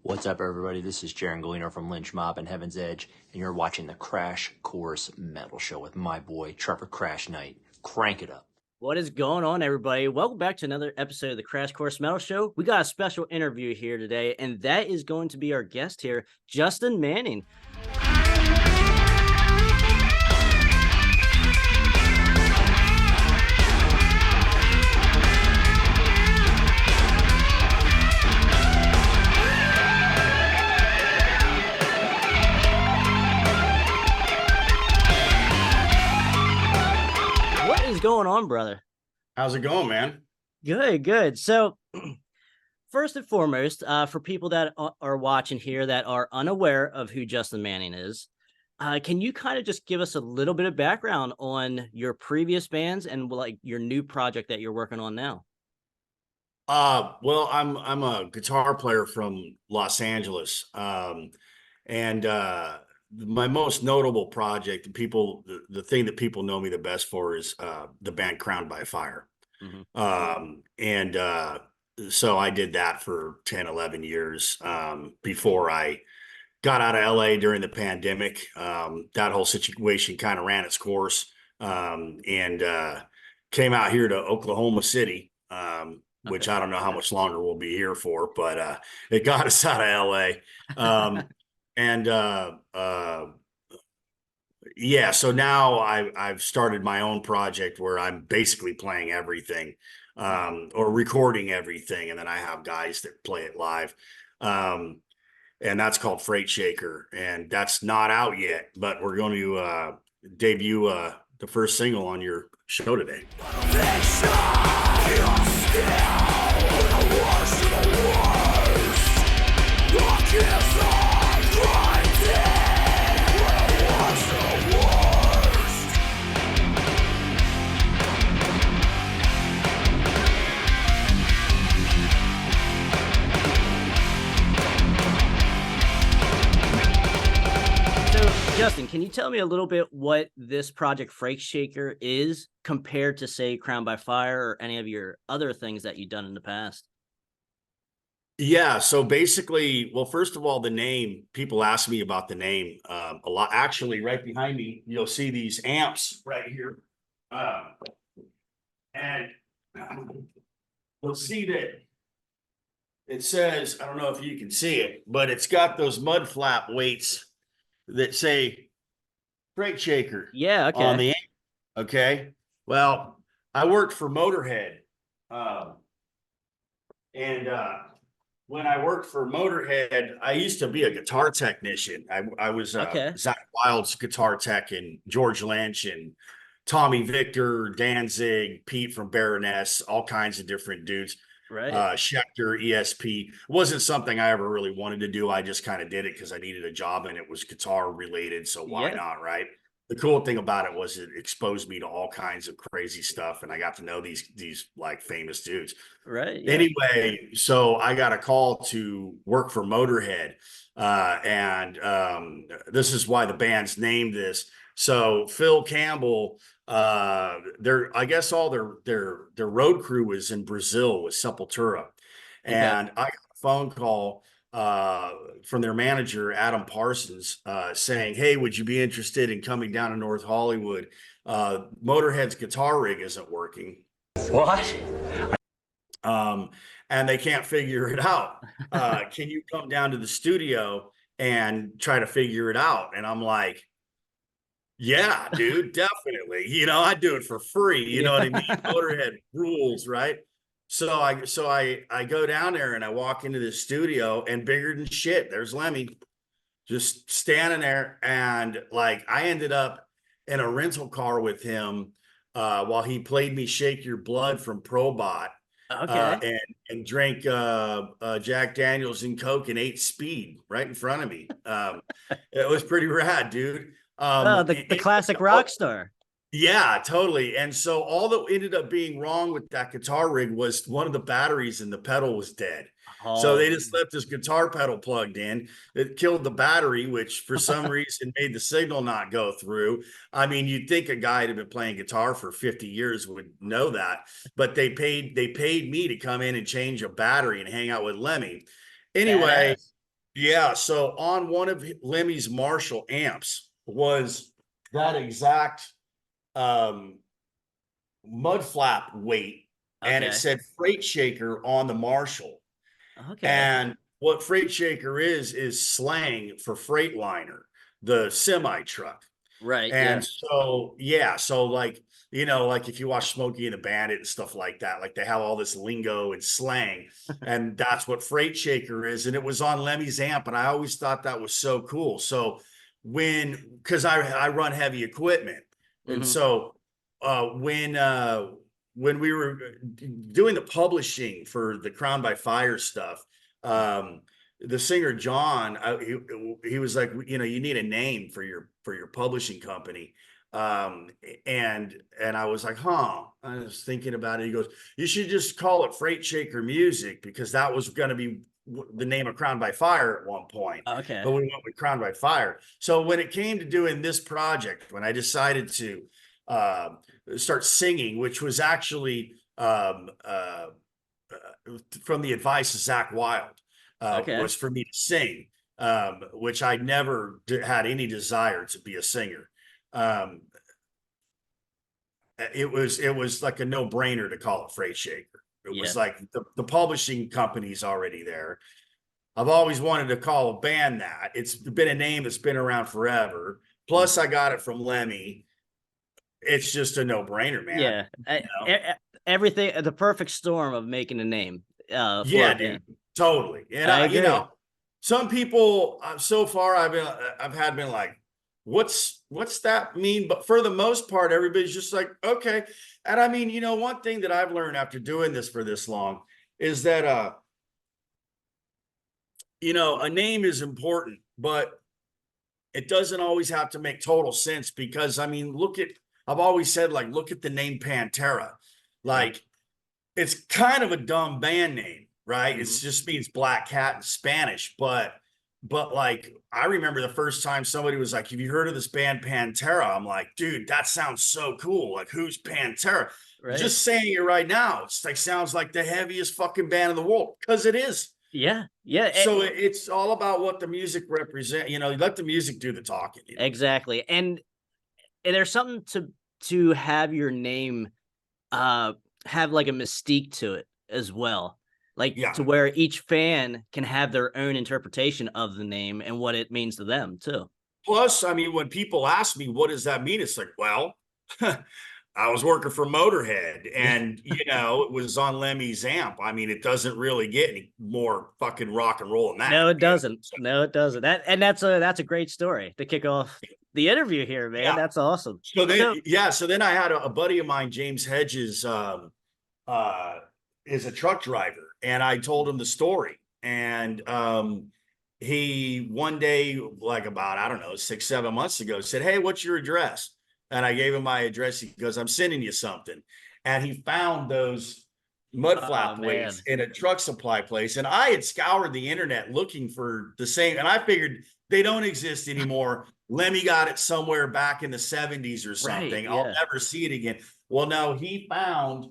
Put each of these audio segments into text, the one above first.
What's up, everybody? This is Jaron Galino from Lynch Mob and Heaven's Edge, and you're watching the Krash Kourse Metal Show with my boy, Trevor Crash Knight. Crank it up. What is going on, everybody? Welcome back to another episode of the Krash Kourse Metal Show. We got a special interview here today, and that is going to be our guest here, Justin Manning. Going on, brother? How's it going, man? Good. So first and foremost, for people that are watching here that are unaware of who Justin Manning is, can you kind of just give us a little bit of background on your previous bands and like your new project that you're working on now? Well, I'm a guitar player from Los Angeles. And my most notable project, the thing that people know me the best for is the band Crowned by Fire. Mm-hmm. So I did that for 10, 11 years before I got out of LA during the pandemic. That whole situation kind of ran its course and came out here to Oklahoma City, which I don't know how much longer we'll be here for, but it got us out of LA. Yeah, so now I've started my own project where I'm basically playing everything, or recording everything, and then I have guys that play it live. And that's called Freightshaker, and that's not out yet, but we're going to debut the first single on your show today. Justin, can you tell me a little bit what this project Freightshaker is compared to, say, Crowned by Fire or any of your other things that you've done in the past? Yeah, so basically, well, first of all, the name, people ask me about the name a lot. Actually, right behind me, you'll see these amps right here. And you'll see that it says, I don't know if you can see it, but it's got those mud flap weights that say Freightshaker. Yeah, okay. On the amp. Okay. Well, I worked for Motorhead. When I worked for Motorhead, I used to be a guitar technician. I was Zakk Wylde's guitar tech, and George Lynch and Tommy Victor, Danzig, Pete from Baroness, all kinds of different dudes. Right. Schecter, ESP. It wasn't something I ever really wanted to do. I just kind of did it because I needed a job and it was guitar related. So why not, right? The cool thing about it was it exposed me to all kinds of crazy stuff, and I got to know these like famous dudes. Right. Yeah. Anyway, so I got a call to work for Motorhead, and this is why the band's named this. So Phil Campbell, I guess all their road crew was in Brazil with Sepultura, and I got a phone call from their manager, Adam Parsons, saying, "Hey, would you be interested in coming down to North Hollywood? Motorhead's guitar rig isn't working." What? And they can't figure it out. Can you come down to the studio and try to figure it out? And I'm like, yeah, dude, definitely. I'd do it for free. You know what I mean? Motorhead rules, right? So I go down there and I walk into the studio, and bigger than shit, there's Lemmy just standing there. And like, I ended up in a rental car with him while he played me Shake Your Blood from Probot. And drank Jack Daniels and Coke and ate speed right in front of me. It was pretty rad, dude. The classic rock star. Yeah, totally. And so all that ended up being wrong with that guitar rig was one of the batteries in the pedal was dead. So they just left this guitar pedal plugged in. It killed the battery, which for some reason made the signal not go through. I mean, you'd think a guy that had been playing guitar for 50 years would know that, but they paid me to come in and change a battery and hang out with Lemmy. Anyway, Yeah, so on one of Lemmy's Marshall amps was that exact mud flap weight, and it Okay. said Freightshaker on the Marshall. Okay. And what Freightshaker is slang for Freightliner, the semi truck. Right. Yeah. And so, yeah, so like, like if you watch Smokey and the Bandit and stuff like that, like they have all this lingo and slang, and that's what Freightshaker is. And it was on Lemmy's amp, and I always thought that was so cool. So because I run heavy equipment, and Hmm. so when we were doing the publishing for the Crown by Fire stuff, the singer John, he was like, you need a name for your publishing company. Um, and I was like, huh. I was thinking about it. He goes, you should just call it Freightshaker Music, because that was going to be the name of Crown by Fire at one point. Okay. But we went with Crown by Fire. So when it came to doing this project, when I decided to start singing, which was actually from the advice of Zakk Wylde, Okay. was for me to sing, which I never had any desire to be a singer. Um, it was like a no brainer to call it Freightshaker. It Yeah. was like the publishing company's already there. I've always wanted to call a band that. It's been a name that's been around forever. Plus, I got it from Lemmy. It's just a no brainer, man. Yeah. You know? Everything, the perfect storm of making a name for a Yeah, band. dude, totally. And I agree. some people so far I've been like, what's that mean? But for the most part, everybody's just like, okay. And I mean, one thing that I've learned after doing this for this long is that a name is important, but it doesn't always have to make total sense, because I mean, I've always said, like, look at the name Pantera. Yeah. Like, it's kind of a dumb band name, right? It Hmm. just means black cat in Spanish. But like, I remember the first time somebody was like, have you heard of this band Pantera? I'm like, dude, that sounds so cool. Like, who's Pantera? Right. Just saying it right now, it's like, sounds like the heaviest fucking band in the world, because it is. Yeah. Yeah. So it's all about what the music represent. Let the music do the talking. Exactly. And there's something to have your name have like a mystique to it as well. Like Yeah. to where each fan can have their own interpretation of the name and what it means to them too. Plus, I mean, when people ask me, what does that mean? It's like, well, I was working for Motorhead, Yeah. and it was on Lemmy's amp. I mean, it doesn't really get any more fucking rock and roll than that. No, it doesn't. No, it doesn't. That's a great story to kick off the interview here, man. Yeah. That's awesome. So So then I had a buddy of mine, James Hedges, uh, is a truck driver, and I told him the story. And he one day, like about, I don't know, 6, 7 months ago, said, hey, what's your address? And I gave him my address. He goes, I'm sending you something. And he found those mud oh flap man. weights in a truck supply place. And I had scoured the internet looking for the same, and I figured they don't exist anymore. Lemmy got it somewhere back in the 70s or Right. something. I'll Yeah. never see it again. Well, no, he found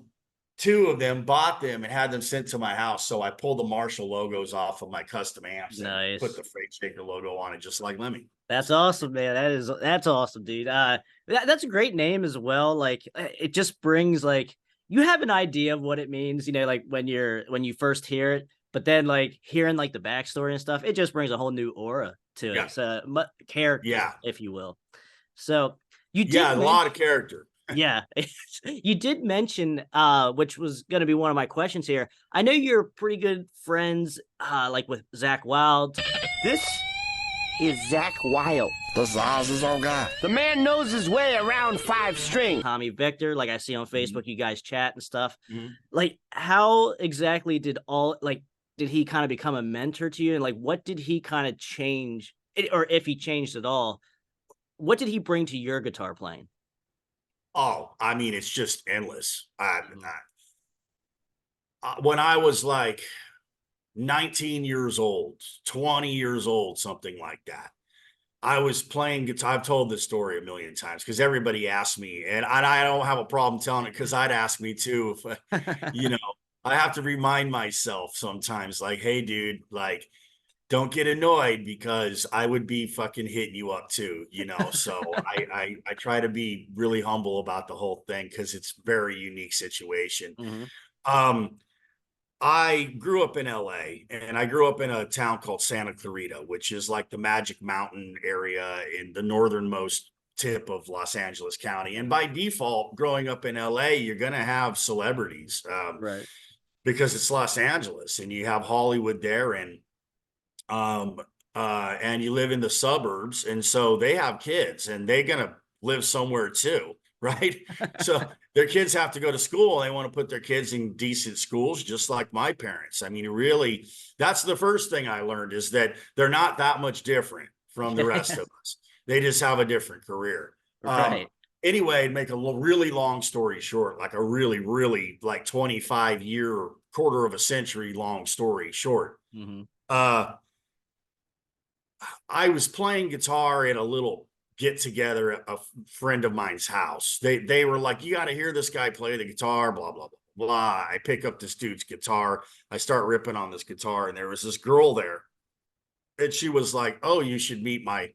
two of them, bought them, and had them sent to my house. So I pulled the Marshall logos off of my custom amps and put Nice. the Freightshaker logo on it, just like Lemmy. That's awesome, man. That's awesome, dude. That's a great name as well. Like it just brings like you have an idea of what it means, like when you first hear it, but then like hearing like the backstory and stuff, it just brings a whole new aura to Yeah. it. So character, Yeah. if you will. So you did Yeah. A mention, lot of character. yeah, you did mention, which was going to be one of my questions here. I know you're pretty good friends, like with Zakk Wylde. This is Zakk Wylde. This is Oz's old guy. The man knows his way around 5 string. Tommy Victor, like I see on Facebook, you guys chat and stuff. Mhm. Like, how exactly did he kind of become a mentor to you? And like, what did he kind of change, or if he changed at all, what did he bring to your guitar playing? Oh, I mean, it's just endless. When I was like 19 years old, 20 years old, something like that, I was playing guitar. I've told this story a million times because everybody asked me, and I don't have a problem telling it, because I'd ask me too. If I have to remind myself sometimes, like, hey, dude, like, don't get annoyed because I would be fucking hitting you up too, you know. So I try to be really humble about the whole thing because it's a very unique situation. Hmm. Um, I grew up in LA and I grew up in a town called Santa Clarita, which is like the Magic Mountain area in the northernmost tip of Los Angeles County. And by default, growing up in LA, you're going to have celebrities Right. because it's Los Angeles and you have Hollywood there um, and you live in the suburbs. And so they have kids and they're going to live somewhere too, right? So their kids have to go to school. They want to put their kids in decent schools, just like my parents. I mean, really, that's the first thing I learned is that they're not that much different from the rest of us. They just have a different career. Right. Anyway, make a really long story short, like a really, really like 25-year, quarter of a century long story short. Hmm. Uh, I was playing guitar at a little get together at a friend of mine's house. They were like, you got to hear this guy play the guitar, blah, blah, blah, blah. I pick up this dude's guitar. I start ripping on this guitar, and there was this girl there. And she was like, oh, you should meet my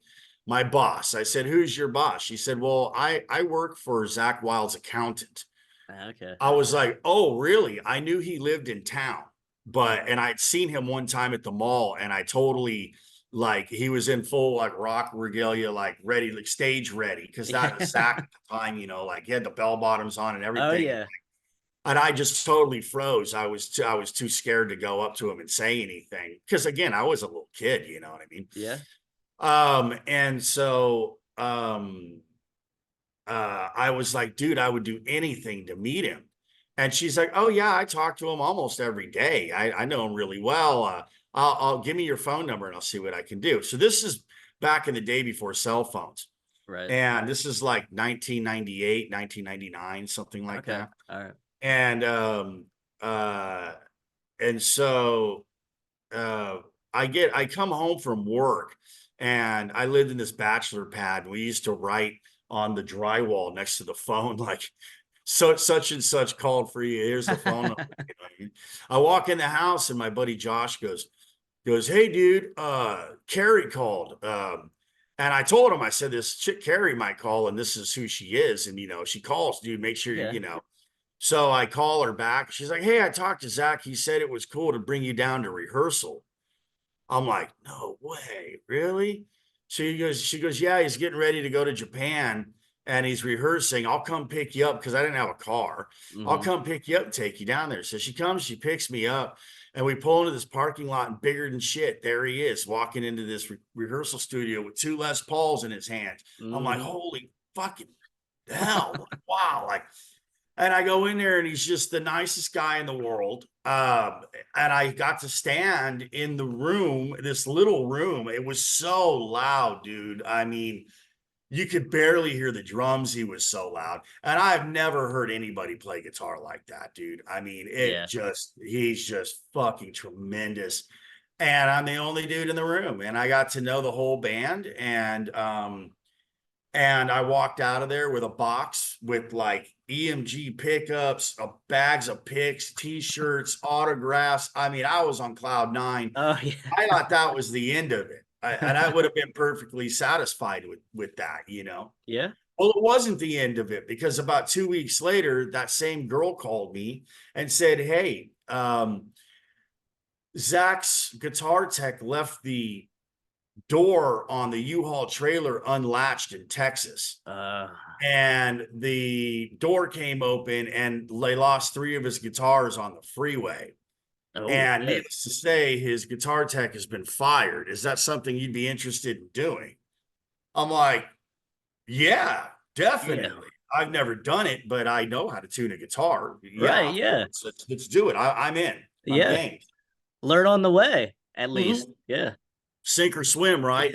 boss. I said, who's your boss? She said, well, I work for Zakk Wylde's accountant. Okay. I was like, oh, really? I knew he lived in town, and I'd seen him one time at the mall, and I totally like he was in full like rock regalia, like ready, like stage ready, because that was Zakk at the time, you know, like he had the bell bottoms on and Oh everything. yeah. And I just totally froze. I was too scared to go up to him and say anything because again, I was a little kid, you know what I mean? Yeah. And so I was like, dude, I would do anything to meet him. And she's like, oh yeah, I talk to him almost every day. I know him really well. I'll give me your phone number and I'll see what I can do. So this is back in the day before cell phones. Right. And this is like 1998, 1999, something like Okay. that. All right. And uh and so I come home from work and I lived in this bachelor pad and we used to write on the drywall next to the phone like so such and such called for you. Here's the phone number. You know what I mean? I walk in the house and my buddy Josh goes, hey dude, Carrie called. And I told him, I said, this chick Carrie might call and this is who she is. And you know, she calls, dude, make sure Yeah. you know. So I call her back. She's like, hey, I talked to Zakk. He said it was cool to bring you down to rehearsal. I'm like, no way, really? She goes, yeah, he's getting ready to go to Japan and he's rehearsing. I'll come pick you up because I didn't have a car. I'll Hmm. come pick you up and take you down there. So she comes, she picks me up, and we pull into this parking lot, and bigger than shit, there he is walking into this rehearsal studio with two Les Pauls in his hand. I'm like, Hmm. holy fucking hell. Like, wow. Like, and I go in there and he's just the nicest guy in the world. And I got to stand in the room, this little room. It was so loud, dude. I mean, you could barely hear the drums. He was so loud. And I've never heard anybody play guitar like that, dude. I mean, Yeah. he's just fucking tremendous. And I'm the only dude in the room. And I got to know the whole band. And I walked out of there with a box with like EMG pickups, bags of picks, t-shirts, autographs. I mean, I was on cloud nine. Oh yeah. I thought that was the end of it. And I would have been perfectly satisfied with that, you know? Yeah. Well, it wasn't the end of it because about 2 weeks later, that same girl called me and said, hey, Zakk's guitar tech left the door on the U-Haul trailer unlatched in Texas. Uh. And the door came open and they lost three of his guitars on the freeway. Oh And shit. needless to say, his guitar tech has been fired. Is that something you'd be interested in doing? I'm like, yeah, Yeah. definitely. I've never done it, but I know how to tune a guitar. Yeah, Right. of Yeah. course. Let's do it. I'm in. I'm Yeah. game. Learn on the way, at least. Mhm. Yeah. Sink or swim, right?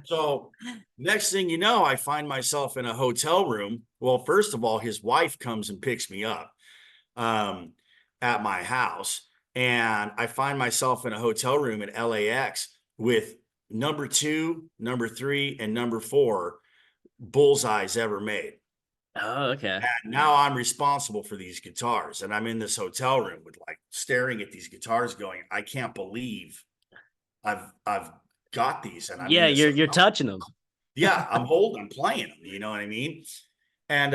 So next thing you know, I find myself in a hotel room. Well, first of all, his wife comes and picks me up um, at my house. And I find myself in a hotel room at LAX with number 2, number 3, and number 4 bullseyes ever made. Oh, okay. And now I'm responsible for these guitars. And I'm in this hotel room with like staring at these guitars going, I can't believe I've got these, and I Yeah, mean this. you're touching them. Yeah, I'm playing them. You know what I mean? And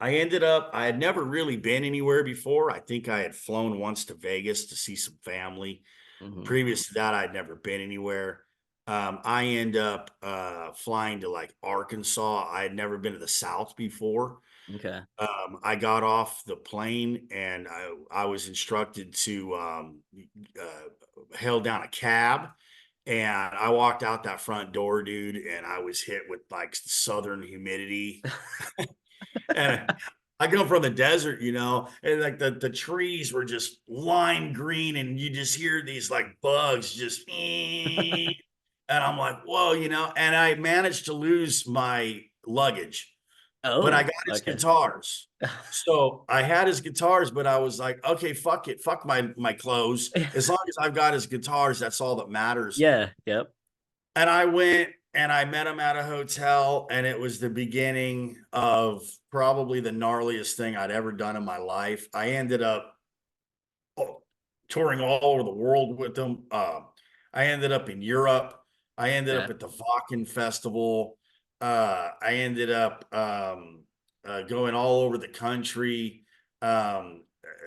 I had never really been anywhere before. I think I had flown once to Vegas to see some family. Mhm. Previous to that, I'd never been anywhere. I end up flying to like Arkansas. I had never been to the South before. Okay. I got off the plane and I was instructed to hail down a cab. And I walked out that front door, dude, and I was hit with like southern humidity. And I come from the desert, you know, and like the trees were just lime green, and you just hear these like bugs just, and I'm like, whoa, you know, and I managed to lose my luggage, but I Oh, got his okay. guitars. So I had his guitars, but I was like, okay, fuck it, fuck my clothes. As long as I've got his guitars, that's all that matters. Yeah, yep. And I went and I met him at a hotel, and it was the beginning of probably the gnarliest thing I'd ever done in my life. I ended up touring all over the world with him. I ended up in Europe. I ended up Yeah. at the Wacken Festival. I ended up going all over the country.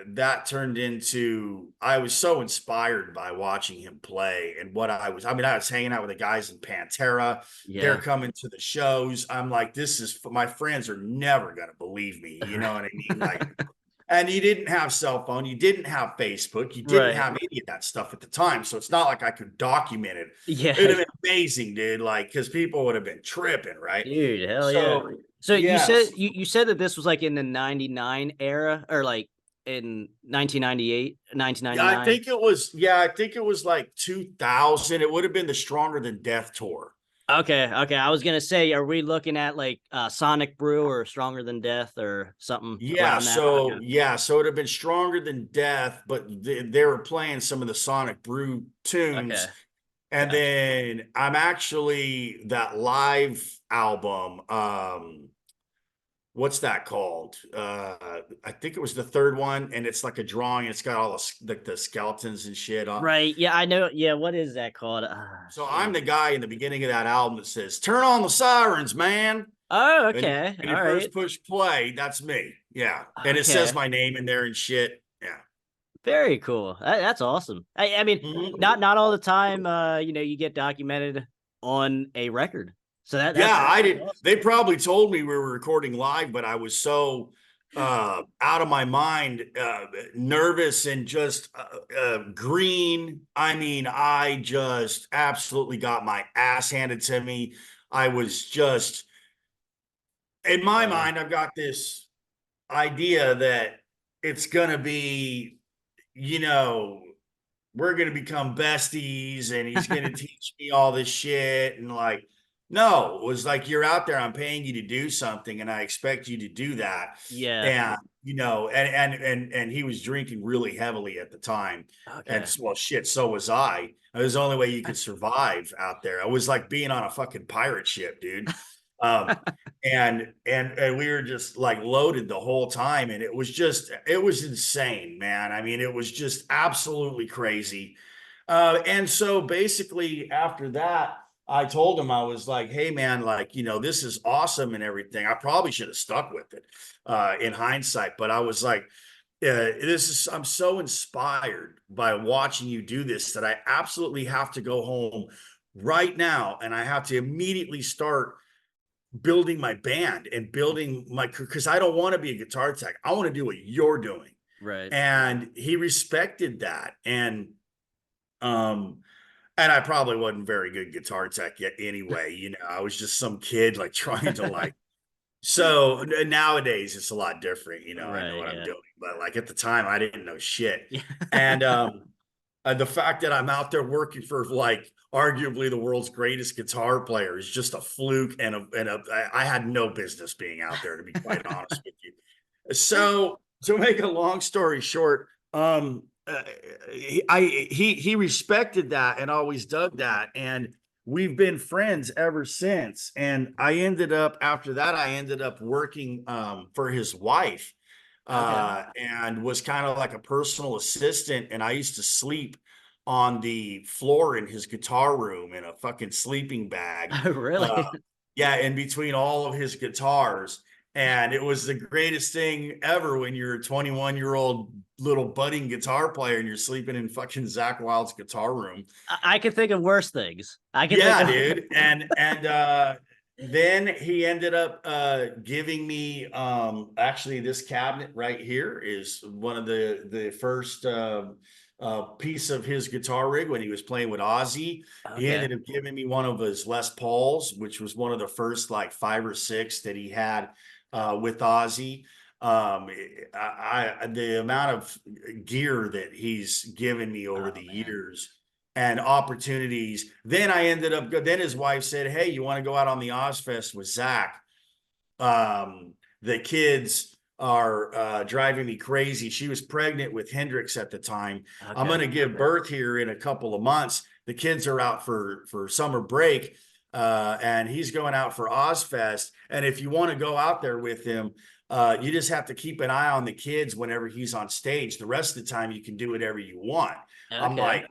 That turned into, I was so inspired by watching him play and I mean, I was hanging out with the guys in Pantera. They're Yeah. coming to the shows. I'm like, my friends are never going to believe me. You know what I mean? Like, and you didn't have cell phone, you didn't have Facebook, you didn't Right. have any of that stuff at the time. So it's not like I could document it. It'd Yeah. have been amazing, dude. Like, because people would have been tripping, right? Dude, hell yeah. So So yes, you said that this was like in the 99 era or like in 1998, yeah, 1999. I think it was like 2000. It would have been the Stronger Than Death tour. Okay, okay. I was gonna say, are we looking at like Sonic Brew or Stronger Than Death or something Yeah, around that? Okay. so it'd have been Stronger Than Death, but they were playing some of the Sonic Brew Okay. tunes. And Gotcha. then I'm actually that live album. What's that called? I think it was the third one, and it's like a drawing. It's got all the skeletons and shit on. Right. Yeah, I know. Yeah, what is that called? So I'm Shoot. the guy in the beginning of that album that says, "Turn on the sirens, man." Oh, And okay. and you All first right. push play. That's me. Yeah, and it says Okay. my name in there and shit. Yeah. Very cool. That's awesome. I mean, Mhm. not all the time you get documented on a record. So Yeah, I that's did. awesome. They probably told me we were recording live, but I was so out of my mind, nervous and just green. I mean, I just absolutely got my ass handed to me. I was just, in my Uh, mind, I've got this idea that it's gonna be, you know, we're going to become besties and he's going to teach me all this shit. And like, no, it was like, you're out there, I'm paying you to do something and I expect you to do that. yeah. And, you know, and he was drinking really heavily at the time. And Okay. well, shit, so was I. It was the only way you could survive out there. It was like being on a fucking pirate ship, dude. Um, and we were just like loaded the whole time, and it was insane, man. I mean, it was just absolutely crazy. And so basically after that, I told him, I was like, hey man, like, you know, this is awesome and everything. I probably should have stuck with it in hindsight, but I was like, I'm so inspired by watching you do this that I absolutely have to go home right now and I have to immediately start building my band and building my, because I don't want to be a guitar tech. I want to do what you're doing. Right. And he respected that. Um, and I probably wasn't very good guitar tech yet anyway. You know, I was just some kid like trying to like, so nowadays it's a lot different. You know, I know Right. what I'm Yeah. doing, but like at the time I didn't know shit. Yeah. And the fact that I'm out there working for like arguably the world's greatest guitar player is just a fluke I had no business being out there, to be quite honest with you. So to make a long story short, he respected that and always dug that, and we've been friends ever since. And after that, I ended up working for his wife Okay. and was kind of like a personal assistant. And I used to sleep on the floor in his guitar room in a fucking sleeping bag. Oh, really? Yeah, in between all of his guitars. And it was the greatest thing ever when you're a 21-year-old little budding guitar player and you're sleeping in fucking Zakk Wylde's guitar room. I can think of worse things. I can Yeah, think of... dude. And then he ended up giving me actually this cabinet right here is one of the first piece of his guitar rig when he was playing with Ozzy. He Okay. ended up giving me one of his Les Pauls, which was one of the first like 5 or 6 that he had with Ozzy. The amount of gear that he's given me over the years and opportunities. Then I ended up, then his wife said, hey, you want to go out on the Ozfest with Zakk? The kids are driving me crazy. She was pregnant with Hendrix at the time. Okay. I'm going to give birth here in a couple of months. The kids are out for summer break, and he's going out for Ozfest. And if you want to go out there with him, you just have to keep an eye on the kids whenever he's on stage. The rest of the time, you can do whatever you want. Okay. I'm like,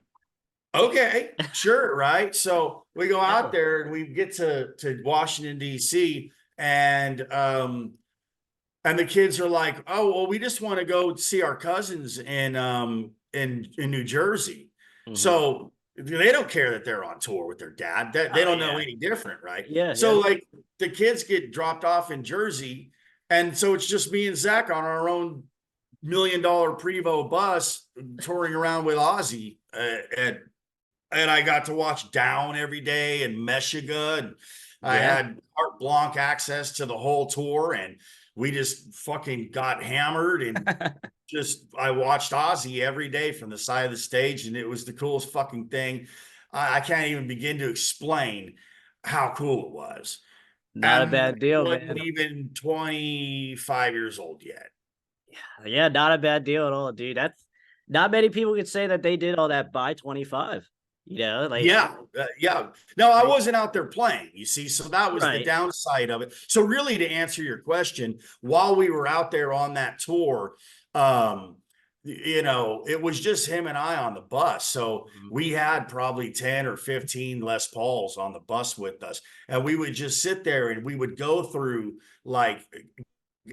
okay, sure, right? So we go out there and we get to Washington, D.C., and the kids are like, oh, well, we just want to go see our cousins in New Jersey. Mhm. So they don't care that they're on tour with their dad. They don't know any different, right? Yeah. So like the kids get dropped off in Jersey, and so it's just me and Zakk on our own $1 million Prevost bus touring around with Ozzy, and I got to watch Down every day and Meshuggah, and I had carte blanche access to the whole tour, and we just fucking got hammered and I watched Ozzy every day from the side of the stage, and it was the coolest fucking thing. I can't even begin to explain how cool it was. Not a And bad deal, I wasn't man. even 25 years old yet. Yeah, not a bad deal at all, dude. That's not many people could say that they did all that by 25. You know, like Yeah. No, I wasn't out there playing, you see, so that was the Right. downside of it. So really, to answer your question, while we were out there on that tour, it was just him and I on the bus. So we had probably 10 or 15 Les Pauls on the bus with us, and we would just sit there and we would go through like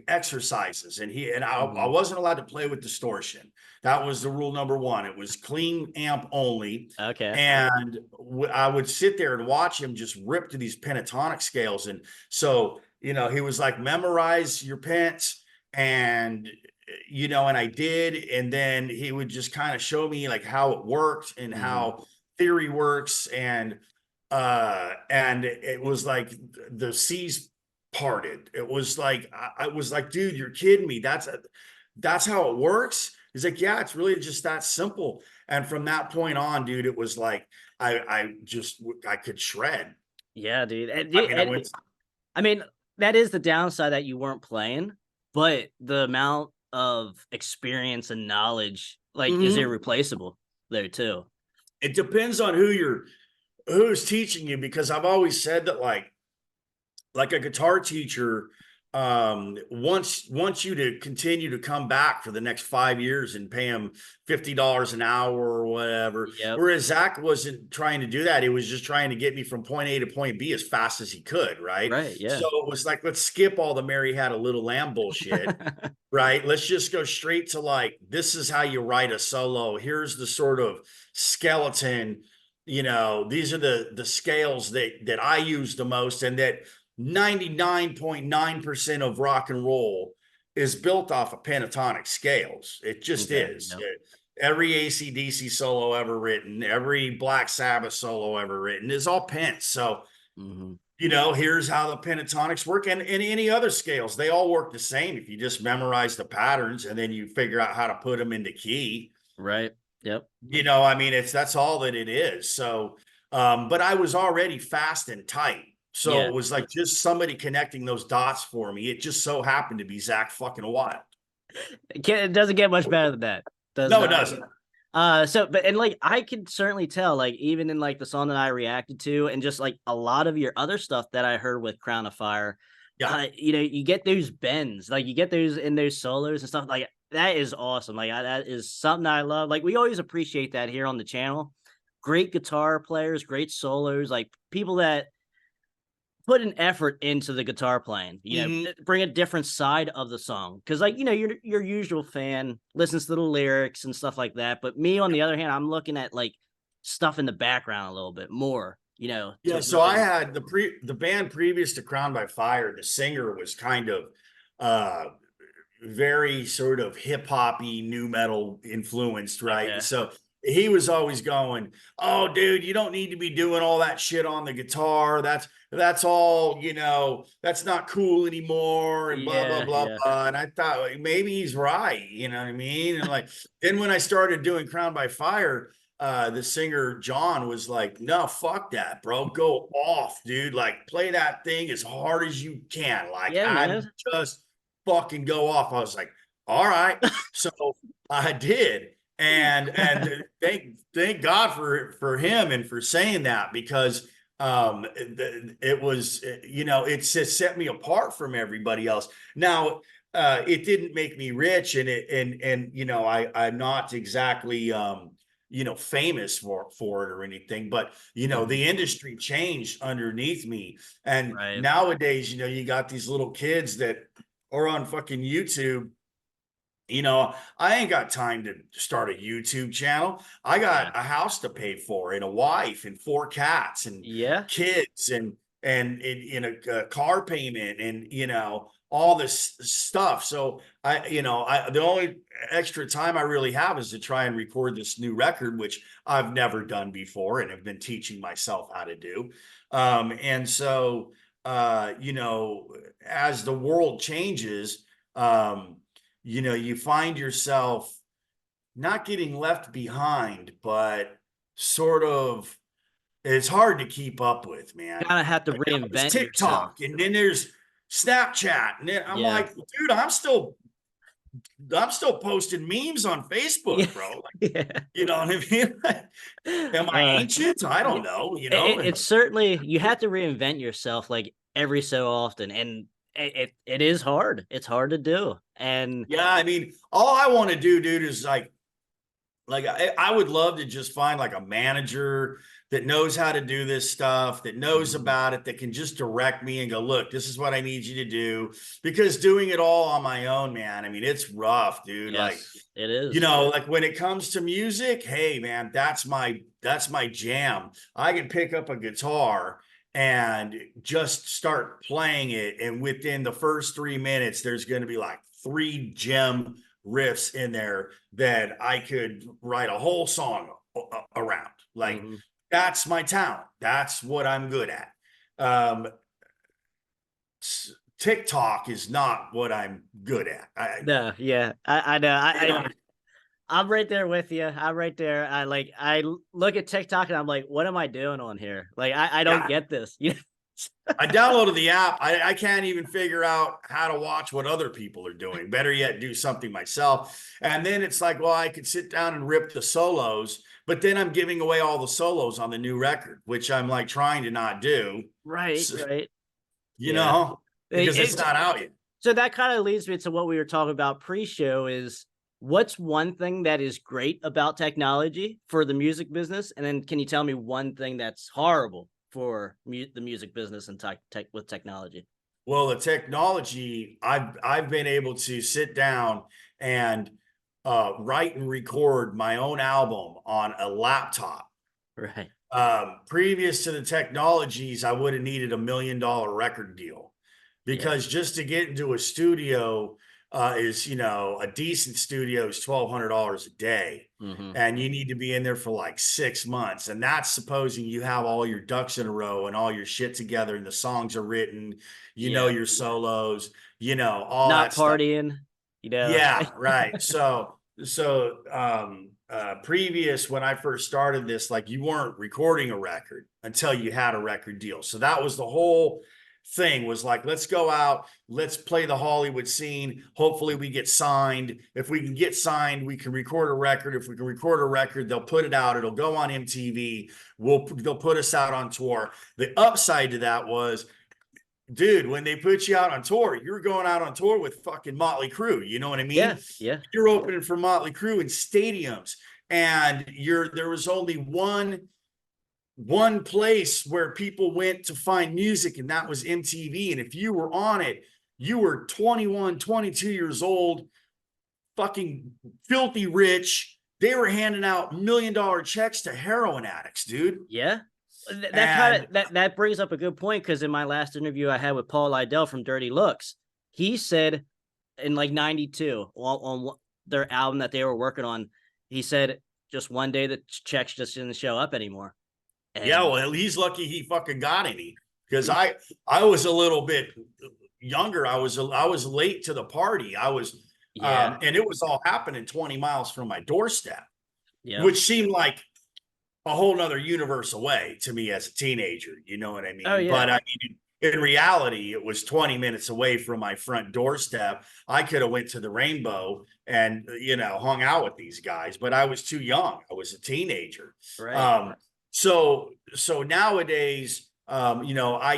exercises, and I wasn't allowed to play with distortion. That was the rule number 1. It was clean amp only. Okay. And I would sit there and watch him just rip to these pentatonic scales. And so, he was like, memorize your pents, and and I did. And then he would just kind of show me like how it worked and how theory works. And it was like the C's parted. It was like, I was like, dude, you're kidding me. That's how it works. He's like, yeah, it's really just that simple. And from that point on, dude, it was like, I could shred. Yeah, dude. I mean, that is the downside, that you weren't playing, but the amount of experience and knowledge is irreplaceable there too. It depends on who's teaching you, because I've always said that like a guitar teacher wants you to continue to come back for the next 5 years and pay him $50 an hour or whatever. Whereas Zakk wasn't trying to do that. He was just trying to get me from point A to point B as fast as he could. Right. Yeah. So it was like, let's skip all the Mary Had a Little Lamb bullshit. Right. Let's just go straight to like, this is how you write a solo. Here's the sort of skeleton, these are the scales that I use the most, and that 99.9% of rock and roll is built off of pentatonic scales. It just is. Every AC/DC solo ever written, every Black Sabbath solo ever written is all pents. So, here's how the pentatonics work, and any other scales, they all work the same if you just memorize the patterns and then you figure out how to put them into key. Right. Yep. That's all that it is. So, but I was already fast and tight. So it was like just somebody connecting those dots for me. It just so happened to be Zakk fucking Wylde. It doesn't get much better than that. No, it doesn't. I can certainly tell, like, even in like the song that I reacted to, and just like a lot of your other stuff that I heard with Crown of Fire, you get those bends, like you get those in those solos and stuff. Like, that is awesome. Like that is something I love. Like we always appreciate that here on the channel. Great guitar players, great solos, like people that put an effort into the guitar playing, bring a different side of the song. Cause like, your usual fan listens to the lyrics and stuff like that. But me, on the other hand, I'm looking at like stuff in the background a little bit more, Yeah. So I had the band previous to Crown by Fire, the singer was kind of, very sort of hip hoppy, new metal influenced, right? Okay. So he was always going, "Oh, dude, you don't need to be doing all that shit on the guitar. That's all, that's not cool anymore," and blah blah blah Yeah. blah. And I thought like, maybe he's right, you know what I mean? And like then when I started doing Crown by Fire, the singer John was like, "No, fuck that, bro. Go off, dude. Like play that thing as hard as you can. Like Yeah, I'm man. just fucking go off." I was like, all right. So I did. And thank God for him and for saying that, because it was, it just set me apart from everybody else. Now it didn't make me rich, and I'm not exactly famous for it or anything, but the industry changed underneath me. And Right. nowadays, you got these little kids that are on fucking YouTube. I ain't got time to start a YouTube channel. I got a house to pay for, and a wife, and 4 cats, and Yeah. kids, and in a car payment, and all this stuff. So the only extra time I really have is to try and record this new record, which I've never done before and have been teaching myself how to do. And so as the world changes, you find yourself not getting left behind, but sort of, it's hard to keep up with, man. Kind of have to Like, now there's reinvent yourself. TikTok, and then there's Snapchat, and then I'm Yeah. like, dude, I'm still posting memes on Facebook, Yeah. bro. Like, Yeah. you know what I mean? Am I ancient? I don't know. It's certainly, you have to reinvent yourself like every so often, and it is hard. It's hard to do. And yeah, I mean, all I want to do, dude, is like I would love to just find like a manager that knows how to do this stuff, that knows about it, that can just direct me and go, look, this is what I need you to do. Because doing it all on my own, man, I mean, it's rough, dude. yes, Like, it is. like when it comes to music, hey, man, that's my jam. I can pick up a guitar and just start playing it, and within the first 3 minutes, there's going to be like 3 gem riffs in there that I could write a whole song around. Like, that's my talent. That's what I'm good at. TikTok is not what I'm good at. No, yeah, I know. I'm right there with you. I'm right there. I look at TikTok and I'm like, what am I doing on here? Like, I don't get this. I downloaded the app. I can't even figure out how to watch what other people are doing. Better yet, do something myself. And then it's like, well, I could sit down and rip the solos, but then I'm giving away all the solos on the new record, which I'm like trying to not do. Right, So, right. because it's not out yet. So that kind of leads me to what we were talking about pre-show is, what's one thing that is great about technology for the music business? And then can you tell me one thing that's horrible for the music business and with technology? Well, the technology, I've been able to sit down and write and record my own album on a laptop. Right. Previous to the technologies, I would have needed $1 million record deal, because just to get into a studio is, a decent studio is $1,200 a day. And you need to be in there for like 6 months. And that's supposing you have all your ducks in a row and all your shit together and the songs are written, your solos, all not that partying, stuff. Yeah, right. So previous, when I first started this, like, you weren't recording a record until you had a record deal. So that was the whole thing, was like, let's go out, let's play the Hollywood scene. Hopefully we get signed. If we can get signed, we can record a record. If we can record a record, they'll put it out. It'll go on MTV. They'll put us out on tour. The upside to that was dude, when they put you out on tour, you're going out on tour with fucking Motley Crue. You know what I mean? Yeah, yeah. You're opening for Motley Crue in stadiums, and there was only one place where people went to find music, and that was MTV. And if you were on it, you were 21, 22 years old, fucking filthy rich. They were handing out $1 million checks to heroin addicts, dude. Yeah. That brings up a good point, because in my last interview I had with Paul Lydell from Dirty Looks, he said in like 92 on their album that they were working on, he said just one day the checks just didn't show up anymore. And yeah, well, he's lucky he fucking got any, because I was a little bit younger. I was late to the party. And it was all happening 20 miles from my doorstep, which seemed like a whole nother universe away to me as a teenager. You know what I mean? Oh, yeah. But I mean, in reality, it was 20 minutes away from my front doorstep. I could have went to the Rainbow and, hung out with these guys, but I was too young. I was a teenager. Right. So nowadays, I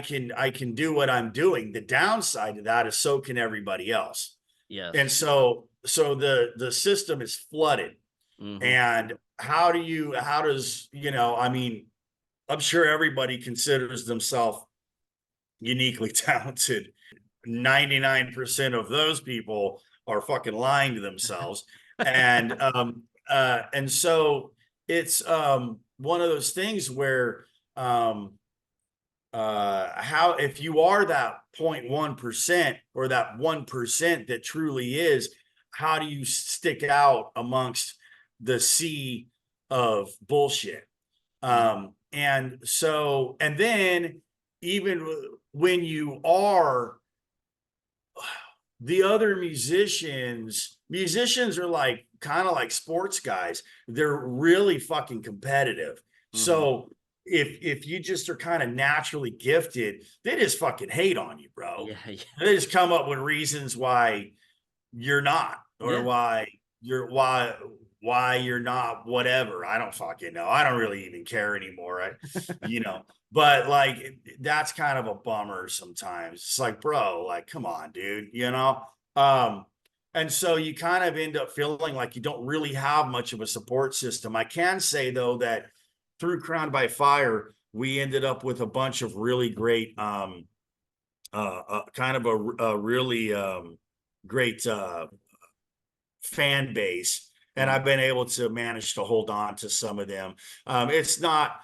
can do what I'm doing. The downside of that is so can everybody else. Yes. And so the system is flooded. Mm-hmm. And how does, I mean, I'm sure everybody considers themselves uniquely talented. 99% of those people are fucking lying to themselves. And so it's one of those things where if you are that 0.1% or that 1% that truly is, how do you stick out amongst the sea of bullshit? And then even when you are, the other musicians are like kind of like sports guys. They're really fucking competitive. Mm-hmm. So if you just are kind of naturally gifted, they just fucking hate on you, bro. Yeah. They just come up with reasons why you're not, or why you're not whatever. I don't fucking know. I don't really even care anymore. But like, that's kind of a bummer sometimes. It's like, bro, like, come on, dude, and so you kind of end up feeling like you don't really have much of a support system. I can say though, that through Crowned by Fire, we ended up with a bunch of really great, kind of a really great fan base. And I've been able to manage to hold on to some of them. It's not,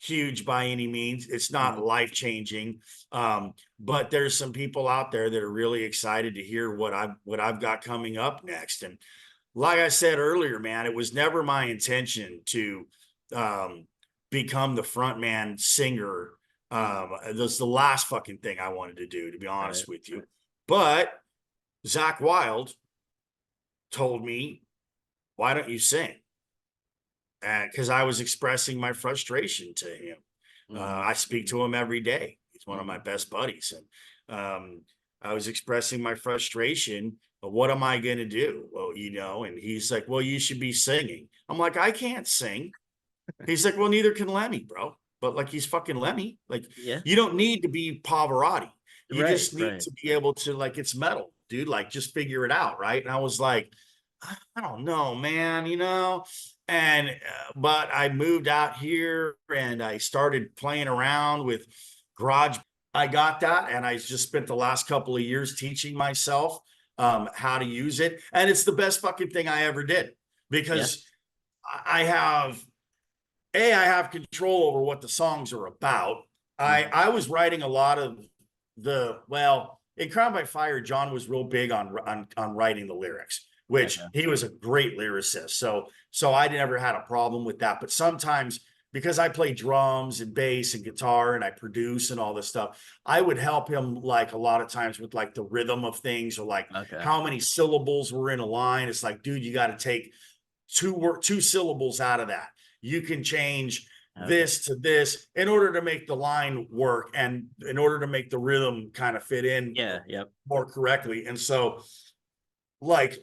huge by any means. It's not life-changing. But there's some people out there that are really excited to hear what I've got coming up next. And like I said earlier, man, it was never my intention to become the frontman singer. That's the last fucking thing I wanted to do, to be honest with you. But Zakk Wylde told me, why don't you sing? Because I was expressing my frustration to him. I speak to him every day. He's one of my best buddies. And I was expressing my frustration. But what am I going to do? Well, and he's like, well, you should be singing. I'm like, I can't sing. He's like, well, neither can Lemmy, bro. But like, he's fucking Lemmy. Like, you don't need to be Pavarotti. You just need to be able to, like, it's metal, dude. Like, just figure it out, right? And I was like, I don't know, man, and but I moved out here and I started playing around with garage. I got that, and I just spent the last couple of years teaching myself how to use it, and it's the best fucking thing I ever did, because I have control over what the songs are about. I was writing a lot of in Crowned by Fire, John was real big on writing the lyrics, which he was a great lyricist. So I never had a problem with that. But sometimes, because I play drums and bass and guitar and I produce and all this stuff, I would help him, like, a lot of times with like the rhythm of things, or like how many syllables were in a line. It's like, dude, you got to take two syllables out of that. You can change this to this in order to make the line work, and in order to make the rhythm kind of fit in more correctly. And so, like,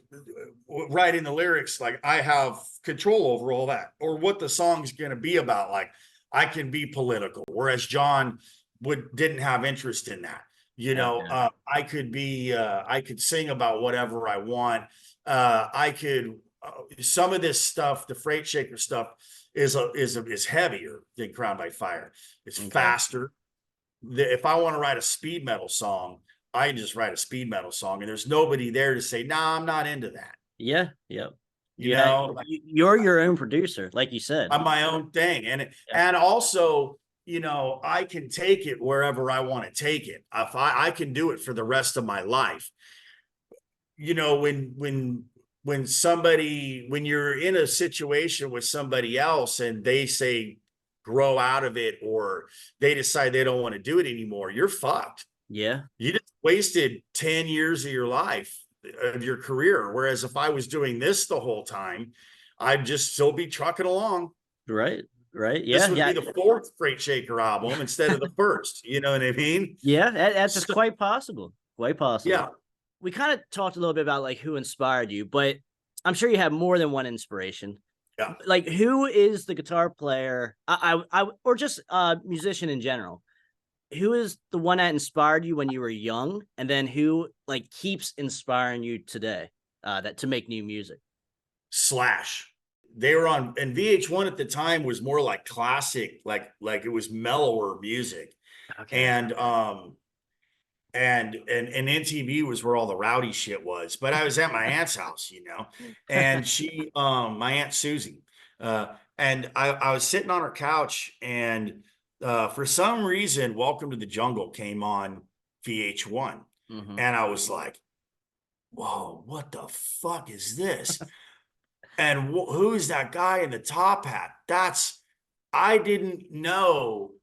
writing the lyrics, like, I have control over all that, or what the song's going to be about. Like, I can be political, whereas John didn't have interest in that. You know, Okay. I could sing about whatever I want. I could some of this stuff, the Freightshaker stuff, is heavier than Crown by Fire. It's Okay. faster. If I want to write a speed metal song, I can just write a speed metal song, and there's nobody there to say, "Nah, I'm not into that." Yeah. Yep. You know, like, You're your own producer, like you said. I'm my own thing, and Yeah. also, you know, I can take it wherever I want to take it. If I can do it for the rest of my life. You know, when you're in a situation with somebody else and they say grow out of it, or they decide they don't want to do it anymore, you're fucked. Yeah. You just wasted 10 years of your life, of your career. Whereas if I was doing this the whole time, I'd just still be trucking along. Right. Right. This Yeah. would Yeah. be the fourth Freightshaker album instead of the first. You know what I mean? Yeah. That's So, quite possible. Quite possible. yeah. We kind of talked a little bit about like who inspired you, but I'm sure you have more than one inspiration. Yeah. Like, who is the guitar player, or just musician in general? Who is the one that inspired you when you were young, and then who like keeps inspiring you today, that to make new music? Slash. They were on, and VH1 at the time was more like classic, like it was mellower music. Okay. And NTV was where all the rowdy shit was. But I was at my aunt's house, you know, and she, my aunt Susie, and I was sitting on her couch, and for some reason, Welcome to the Jungle came on VH1, Mhm. and I was like, "Whoa, what the fuck is this?" And who is that guy in the top hat? I didn't know.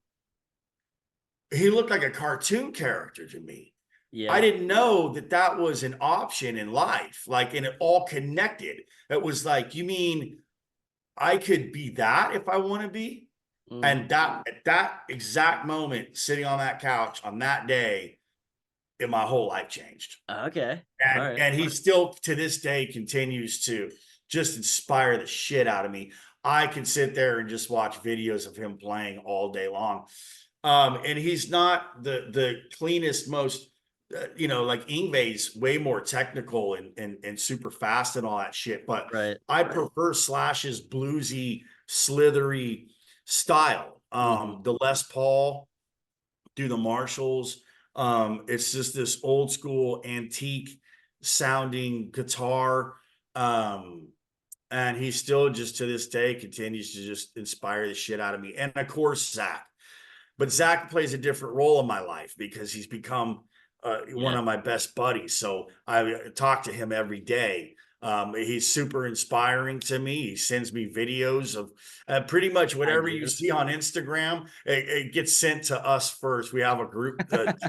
He looked like a cartoon character to me. I Yeah. didn't know that that was an option in life, like, and it all connected. It was like, you mean I could be that if I want to be? Mhm. And that at that exact moment, sitting on that couch on that day, and my whole life changed. Okay. All And right. he still to this day continues to just inspire the shit out of me. I can sit there and just watch videos of him playing all day long. And he's not the cleanest, most you know, like Ingve's way more technical and super fast and all that shit. But Right. I prefer Slash's bluesy, slithery style. Mhm. The Les Paul, do the Marshalls. It's just this old school antique sounding guitar. And he still just to this day continues to just inspire the shit out of me. And of course, Zakk. But Zakk plays a different role in my life because he's become one Yeah. of my best buddies. So I talk to him every day. He's super inspiring to me. He sends me videos of pretty much I whatever you do. see on Instagram. It gets sent to us first. We have a group text.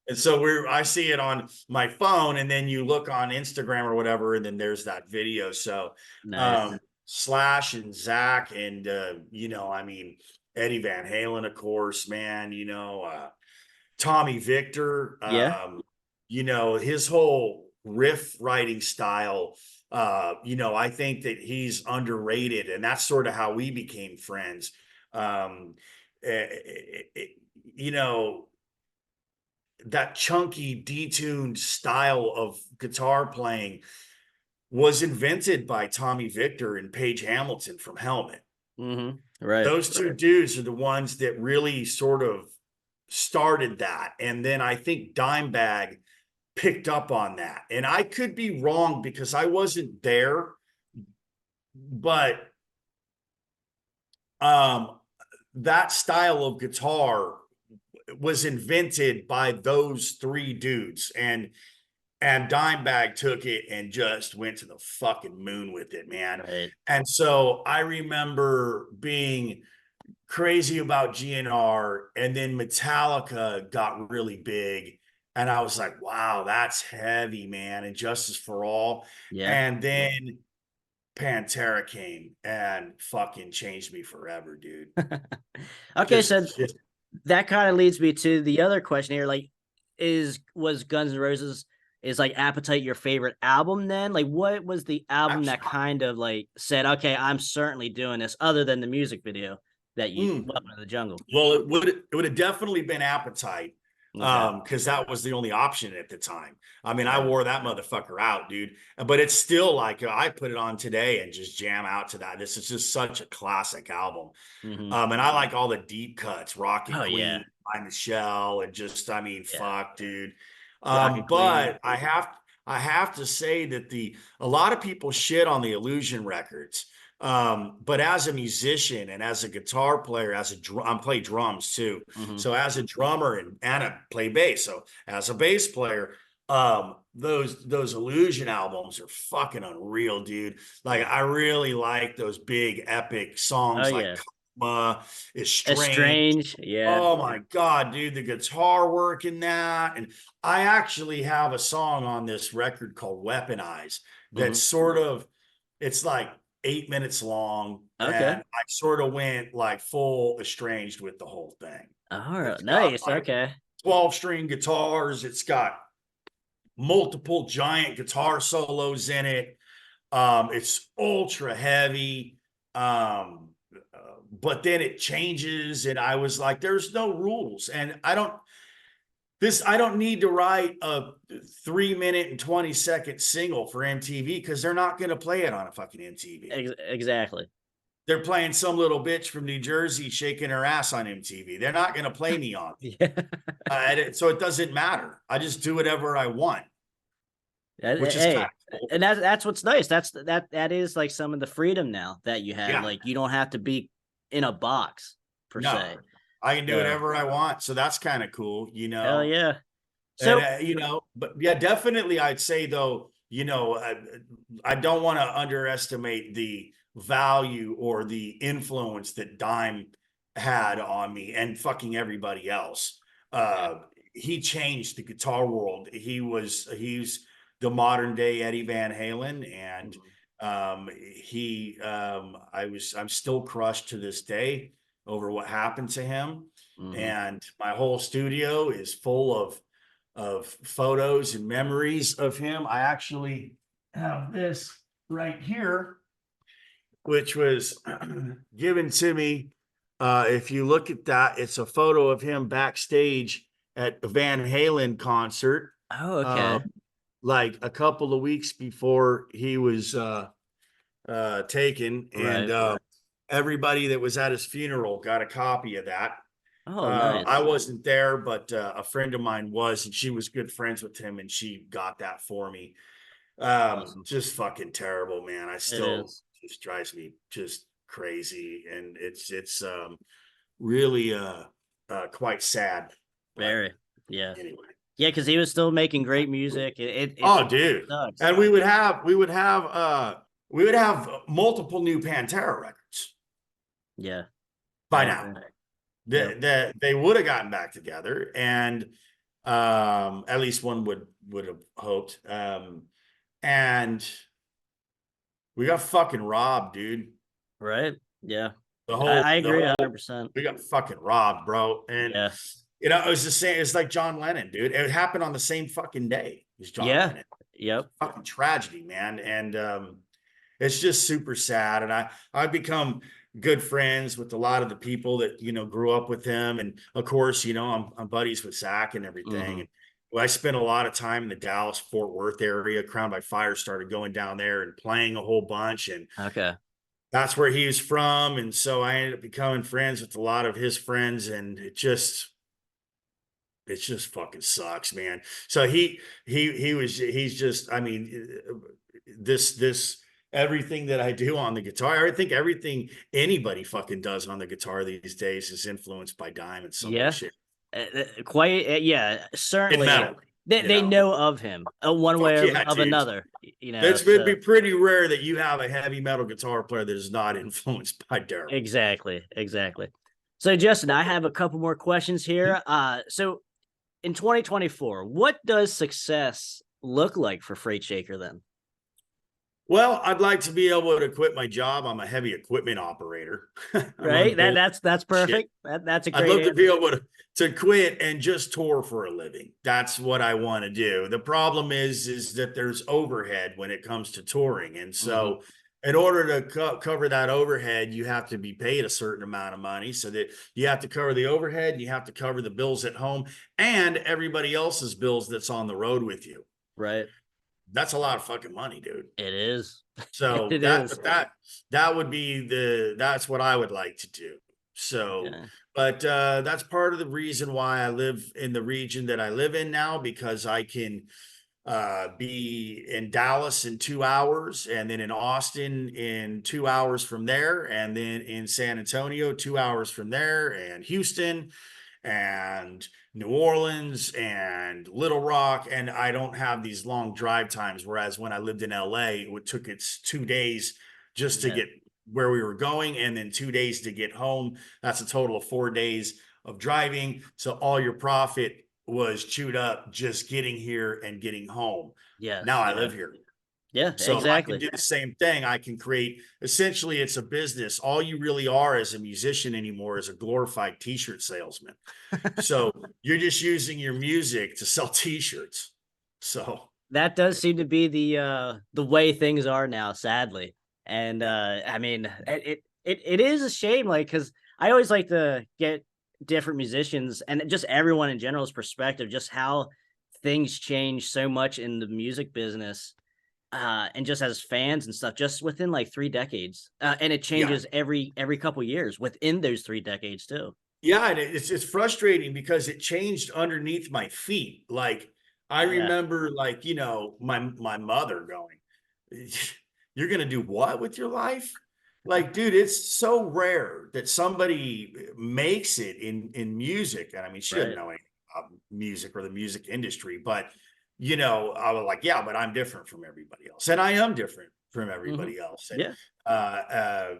And so I see it on my phone, and then you look on Instagram or whatever, and then there's that video. So Nice. Slash and Zakk, and you know, I mean, Eddie Van Halen, of course, man, you know, Tommy Victor, Yeah. you know, his whole riff writing style, you know, I think that he's underrated, and that's sort of how we became friends. Um, you know, that chunky, detuned style of guitar playing was invented by Tommy Victor and Page Hamilton from Helmet. Mhm. Right. Those two dudes are the ones that really sort of started that. And then I think Dimebag picked up on that. And I could be wrong because I wasn't there, but that style of guitar was invented by those three dudes. And Dimebag took it and just went to the fucking moon with it, man. Right. And so I remember being crazy about GNR, and then Metallica got really big, and I was like, wow, that's heavy, man. And Justice for All. Yeah. And then Pantera came and fucking changed me forever, dude. Okay, so Just that kind of leads me to the other question here. Like, was Guns N' Roses, is like Appetite your favorite album then? Like, what was the album that kind of like said, okay, I'm certainly doing this, other than the music video? that you Welcome to the Jungle? Well, it would have definitely been Appetite, Okay. because that was the only option at the time. I mean, I Right. wore that motherfucker out, dude. But it's still like I put it on today and just jam out to that. This is just such a classic album. Hmm. And I like all the deep cuts, Rocket Oh yeah, Queen, by Michelle, and just, I mean, yeah. fuck, dude. Rocket Queen. But I have to say that a lot of people shit on the Illusion records. But as a musician and as a guitar player, I play drums too. Hmm. So as a drummer and I play bass. So as a bass player, those Illusion albums are fucking unreal, dude. Like I really like those big epic Oh songs like yeah. Karma, Is Strange. Estrange. Yeah. Oh my God, dude, the guitar work in that. And I actually have a song on this record called Weaponize Hmm. that's sort of, it's like 8 minutes long. Okay. And I sort of went like full Estranged with the whole thing. All right. It's got Nice. like Okay. 12-string guitars. It's got multiple giant guitar solos in it. It's ultra heavy. But then it changes, and I was like, there's no rules. And I don't need to write a 3 minute and 20-second single for MTV because they're not going to play it on a fucking MTV. Exactly. They're playing some little bitch from New Jersey shaking her ass on MTV. They're not going to play me on it. Yeah. So it doesn't matter. I just do whatever I want, which is kind Hey, of cool. and that's what's nice. That is like some of the freedom now that you have. Yeah. Like you don't have to be in a box per No, se. I can do So, whatever I want. So that's kind of cool, hell yeah. And, So but yeah, definitely I'd say though, I don't want to underestimate the value or the influence that Dime had on me and fucking everybody else. He changed the guitar world. He's the modern day Eddie Van Halen. And I'm still crushed to this day over what happened to him. mhm. And my whole studio is full of photos and memories of him. I actually have this right here, which was given to me. If you look at that, it's a photo of him backstage at a Van Halen concert, Oh, okay. like a couple of weeks before he was taken. And Right. everybody that was at his funeral got a copy of that. Oh, I nice. wasn't there, but a friend of mine was, and she was good friends with him, and she got that for me. Awesome. Just fucking terrible, man. I It still is. just drives me just crazy, and it's really quite sad. But Very. Yeah. anyway, Yeah, because he was still making great music. oh, It dude, sucks. and we would have multiple new Pantera records Yeah. by I now. agree. Yep. That they would have gotten back together, and at least one would have hoped. And we got fucking robbed, dude. Right. Yeah. The I whole the agree whole 100%. we got fucking robbed, bro. And Yeah. it was the same. It's like John Lennon, dude. It happened on the same fucking day as John Yeah. Lennon. Yep. Fucking tragedy, man. And it's just super sad. And I've become good friends with a lot of the people that grew up with him. And of course, I'm buddies with Zakk and everything. Hmm. And I spent a lot of time in the Dallas Fort Worth area. Crown by Fire started going down there and playing a whole bunch. And Okay. that's where he was from. And so I ended up becoming friends with a lot of his friends, and it just fucking sucks, man. So he's just, I mean, this everything that I do on the guitar, I think everything anybody fucking does on the guitar these days is influenced by Dime in some way, Yeah. shape, Quite. Yeah. in Certainly. metal. They know of him one way Fuck or yeah, of dude. another. It would be pretty rare that you have a heavy metal guitar player that is not influenced by Daryl. Exactly. So Justin, I have a couple more questions here. So in 2024, what does success look like for Freightshaker then? Well, I'd like to be able to quit my job. I'm a heavy equipment operator. Right. That's perfect. That's a great I'd love answer. to be able to quit and just tour for a living. That's what I want to do. The problem is that there's overhead when it comes to touring. And so in order to cover that overhead, you have to be paid a certain amount of money, so that you have to cover the overhead, you have to cover the bills at home and everybody else's bills that's on the road with you. Right. That's a lot of fucking money, dude. It is. So It is. that would be that's what I would like to do. So, Okay. but that's part of the reason why I live in the region that I live in now, because I can be in Dallas in 2 hours, and then in Austin in 2 hours from there, and then in San Antonio 2 hours from there, and Houston and New Orleans and Little Rock, and I don't have these long drive times. Whereas when I lived in LA, it took its 2 days just to Yeah. get where we were going, and then 2 days to get home. That's a total of 4 days of driving. So all your profit was chewed up just getting here and getting home. Yes. Now I Yeah. live here. Yeah, So if I can exactly. do the same thing, I can create, essentially it's a business. All you really are as a musician anymore is a glorified t-shirt salesman. So you're just using your music to sell t-shirts. So That does seem to be the way things are now, sadly. And I mean, it is a shame, like, because I always like to get different musicians and just everyone in general's perspective, just how things change so much in the music business, and just as fans and stuff, just within like 3 decades, and it yeah, changes every couple years within those 3 decades too. yeah, and it's frustrating because it changed underneath my feet. Like I Yeah, remember, like, my mother going, "You're gonna do what with your life?" Like, dude, it's so rare that somebody makes it in music. And I mean, she doesn't right. know anything about music or the music industry, but I was like, yeah, but I'm different from everybody else, and I am different from Hmm. everybody else. And Yeah, uh, uh,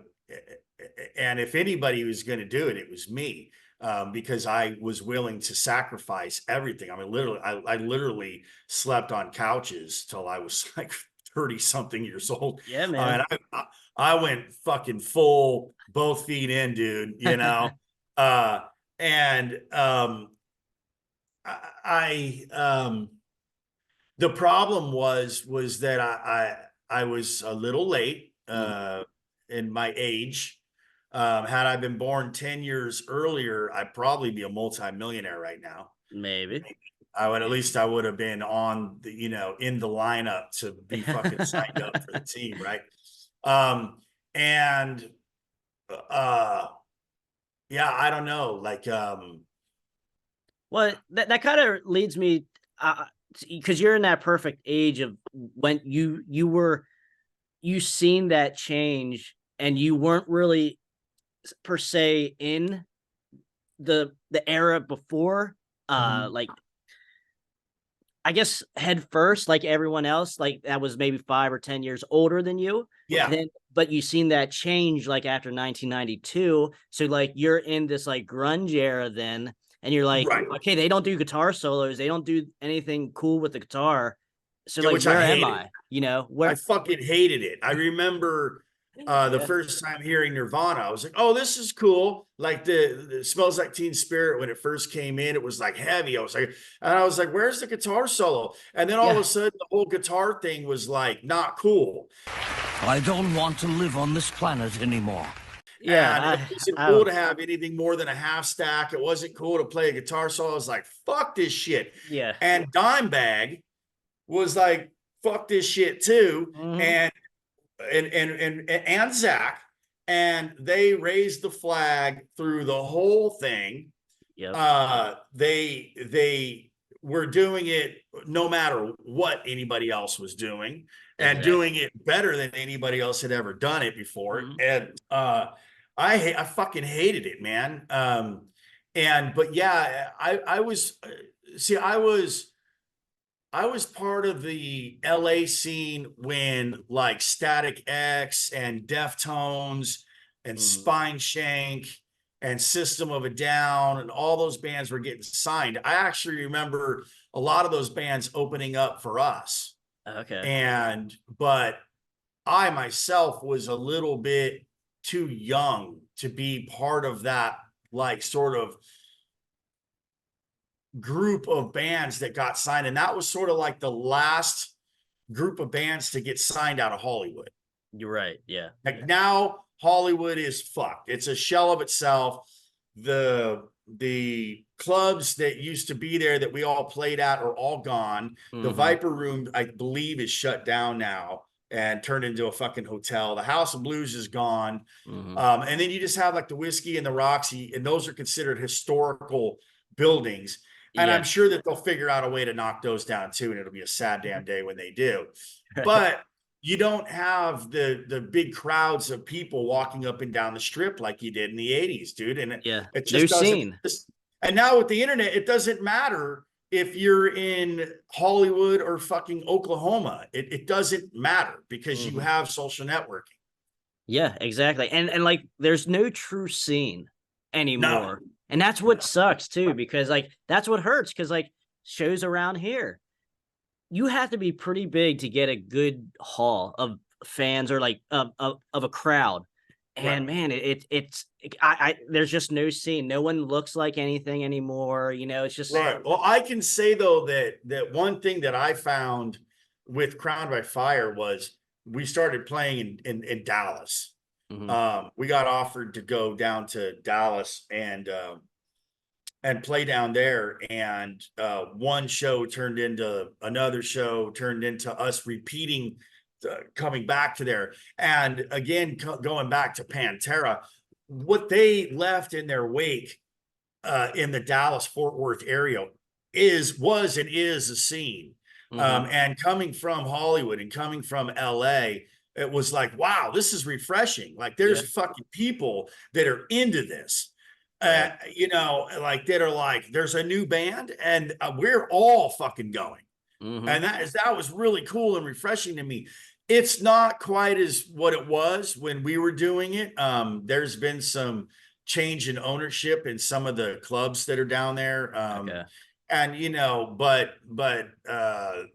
and if anybody was going to do it, it was me, because I was willing to sacrifice everything. I mean, literally, I literally slept on couches till I was like 30 something years old. yeah, And man. I went fucking full, both feet in, dude, uh, and, the problem was that I was a little late, Mhm. in my age. Had I been born 10 years earlier, I'd probably be a multimillionaire right now. Maybe. At least I would have been on in the lineup to be fucking signed up for the team, right? And uh yeah, I don't know. Like, Well, that kind of leads me, because you're in that perfect age of when you seen that change, and you weren't really per se in the era before, Mhm. like, I guess head first, like everyone else, like that was maybe 5 or 10 years older than you. Yeah, Then, but you seen that change like after 1992. So like you're in this like grunge era then, and you're like, right. okay, they don't do guitar solos, they don't do anything cool with the guitar. So Yeah, like, which I where am hated. I? You know, I where? fucking hated it. I remember the Yeah, first time hearing Nirvana, I was like, "Oh, this is cool." Like the "Smells Like Teen Spirit" when it first came in, it was like heavy. I was like, "Where's the guitar solo?" And then all of yeah, a sudden, the whole guitar thing was like not cool. I don't want to live on this planet anymore. And it yeah. wasn't I cool don't. to have anything more than a half stack. It wasn't cool to play a guitar solo. I was like, "Fuck this shit." Yeah. And Dimebag was like, "Fuck this shit too." Hmm. And Zakk, and they raised the flag through the whole thing. Yep. They were doing it no matter what anybody else was doing, and doing Exactly. it better than anybody else had ever done it before. Hmm. And I fucking hated it, man. But yeah, I was see I was part of the LA scene when like Static X and Deftones and Hmm. Spine Shank and System of a Down and all those bands were getting signed. I actually remember a lot of those bands opening up for us. Okay. But I myself was a little bit too young to be part of that, like, sort of group of bands that got signed. And that was sort of like the last group of bands to get signed out of Hollywood. You're right. Yeah. Like now Hollywood is fucked. It's a shell of itself. The clubs that used to be there that we all played at are all gone. The Viper Room, I believe, is shut down now and turned into a fucking hotel. The House of Blues is gone. And then you just have like the Whiskey and the Roxy, and those are considered historical buildings. And I'm sure that they'll figure out a way to knock those down too. And it'll be a sad damn day when they do. But you don't have the big crowds of people walking up and down the strip like you did in the 80s, dude. And it just doesn't. And now with the internet, it doesn't matter if you're in Hollywood or fucking Oklahoma. It doesn't matter because you have social networking. Yeah, exactly. And like there's no true scene anymore. No. And that's what sucks too, because like that's what hurts, because like shows around here, you have to be pretty big to get a good haul of fans or like of a crowd. And man, it's there's just no scene. No one looks like anything anymore. You know, it's just right. Well, I can say though that one thing that I found with Crowned by Fire was we started playing in Dallas. We got offered to go down to Dallas and play down there. And one show turned into another show, turned into us repeating, coming back to there. And again, going back to Pantera, what they left in their wake in the Dallas-Fort Worth area was and is a scene. And coming from Hollywood and coming from LA, it was like, wow, this is refreshing. Like there's fucking people that are into this, you know, like that are like, there's a new band and we're all fucking going. And that was really cool and refreshing to me. It's not quite as what it was when we were doing it. There's been some change in ownership in some of the clubs that are down there. And, you know, but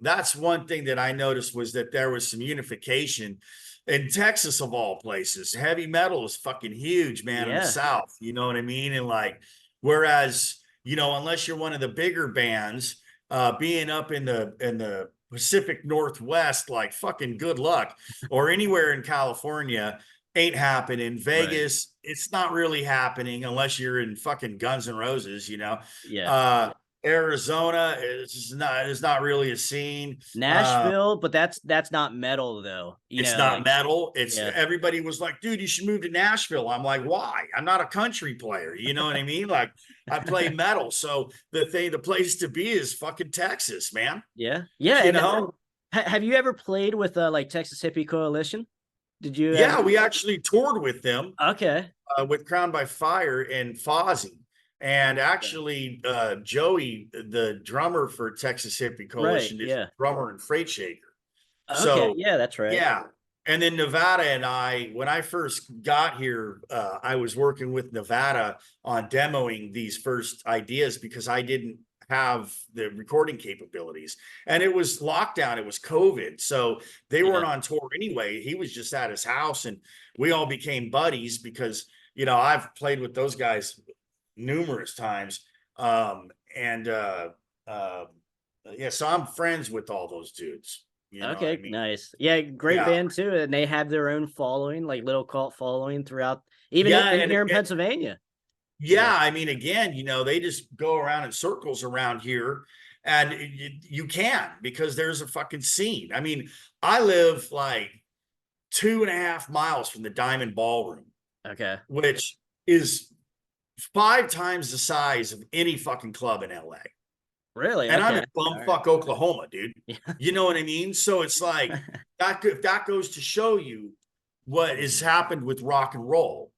that's one thing that I noticed was that there was some unification in Texas of all places. Heavy metal is fucking huge, man, in the South. You know what I mean? And like, whereas, you know, unless you're one of the bigger bands, being up in the Pacific Northwest, like fucking good luck, or anywhere in California ain't happening. Vegas, it's not really happening unless you're in fucking Guns N' Roses, you know? Arizona is not really a scene. Nashville, but that's not metal though. It's not metal. It's everybody was like, dude, you should move to Nashville. I'm like, why? I'm not a country player. You know what I mean? Like I play metal. So the place to be is fucking Texas, man. Yeah. You know, have you ever played with like Texas Hippie Coalition? Did you? Yeah, we actually toured with them. Okay. With Crowned by Fire and Fozzy. And actually, Joey, the drummer for Texas Hippie Coalition, is a drummer in Freightshaker. Okay, so yeah, that's right. Yeah. And then Nevada and I, when I first got here, I was working with Nevada on demoing these first ideas because I didn't have the recording capabilities. And it was lockdown, it was COVID. So they weren't on tour anyway. He was just at his house and we all became buddies because, you know, I've played with those guys numerous times. So I'm friends with all those dudes. You know okay, I mean? Nice. Yeah, great band too. And they have their own following, like little cult following throughout, even here in Pennsylvania. Yeah, I mean, again, you know, they just go around in circles around here and you can because there's a fucking scene. I mean, I live like 2.5 miles from the Diamond Ballroom. Okay. Which is 5 times the size of any fucking club in LA. Really? And I'm in bumfuck Oklahoma, dude. You know what I mean? So it's like that goes to show you what has happened with rock and roll.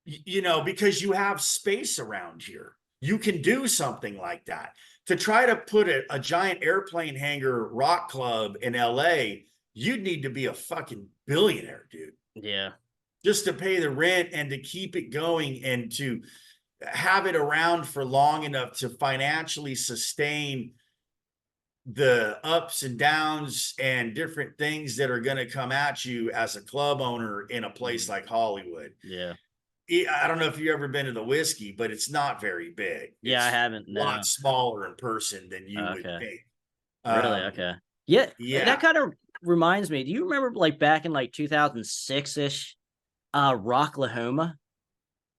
You know, because you have space around here. You can do something like that. To try to put a giant airplane hangar rock club in LA, you'd need to be a fucking billionaire, dude. Yeah. Just to pay the rent and to keep it going and to have it around for long enough to financially sustain the ups and downs and different things that are going to come at you as a club owner in a place like Hollywood. Yeah. I don't know if you've ever been to the Whiskey, but it's not very big. Yeah, I haven't. A lot smaller in person than you would think. Really? Okay. Yeah. That kind of reminds me, do you remember like back in like 2006-ish, Rocklahoma?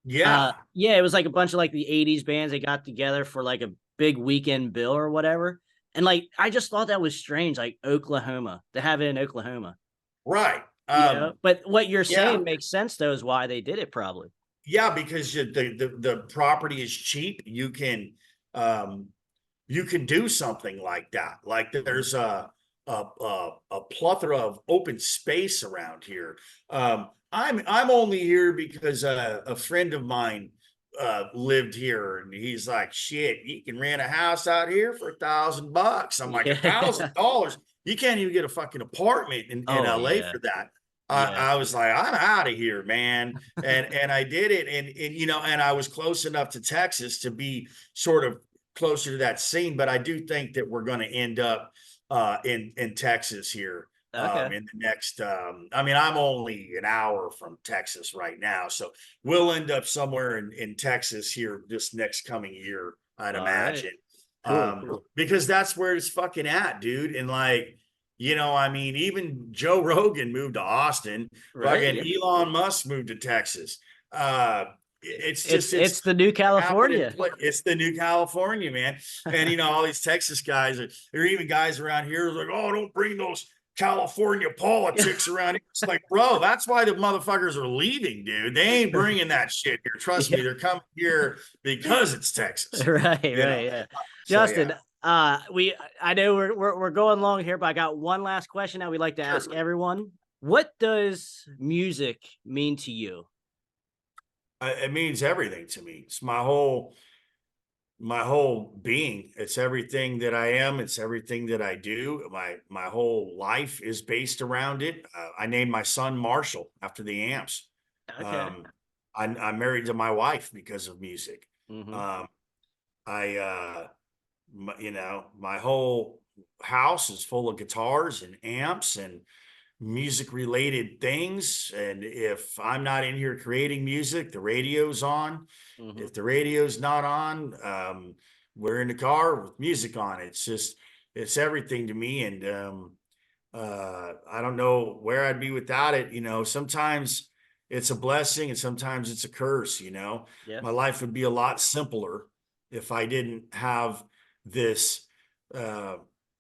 Yeah. Yeah, it was like a bunch of like the 80s bands that got together for like a big weekend bill or whatever. And like I just thought that was strange, like Oklahoma, to have it in Oklahoma. Right. But what you're Yeah. saying makes sense though, is why they did it probably. Yeah, because the property is cheap. You can do something like that. Like there's a plethora of open space around here. I'm only here because a friend of mine lived here, and he's like, "Shit, you can rent a house out here for $1,000." I'm like, Yeah. $1,000? You can't even get a fucking apartment in Oh LA yeah. for that. Yeah. I was like, I'm out of here, man. And I did it. And, you know, and I was close enough to Texas to be sort of closer to that scene. But I do think that we're going to end up in Texas here Okay. in the next, I mean, I'm only an hour from Texas right now. So we'll end up somewhere in Texas here this next coming year, I'd All right. imagine. Cool. Because that's where it's fucking at, dude. And like, you know, I mean, even Joe Rogan moved to Austin. Right. Fucking Yeah. Elon Musk moved to Texas. It's just It's the new California. it's the new California, man. And you know, all these Texas guys, there are even guys around here like, oh, don't bring those California politics around here. It's like, bro, that's why the motherfuckers are leaving, dude. They ain't bringing that shit here. Trust me, they're coming here because it's Texas. Right. You know? Yeah. So, Justin, yeah. I know we're going long here, but I got one last question that we like to ask everyone. What does music mean to you? It means everything to me. It's my whole being. It's everything that I am. It's everything that I do. My whole life is based around it. I named my son Marshall after the Amps. Okay. I'm married to my wife because of music. Mm-hmm. You know, my whole house is full of guitars and amps and music related things. And if I'm not in here creating music, the radio's on. Mm-hmm. If the radio's not on, we're in the car with music on. It's everything to me. And I don't know where I'd be without it. You know, sometimes it's a blessing and sometimes it's a curse. You know, Yeah. my life would be a lot simpler if I didn't have this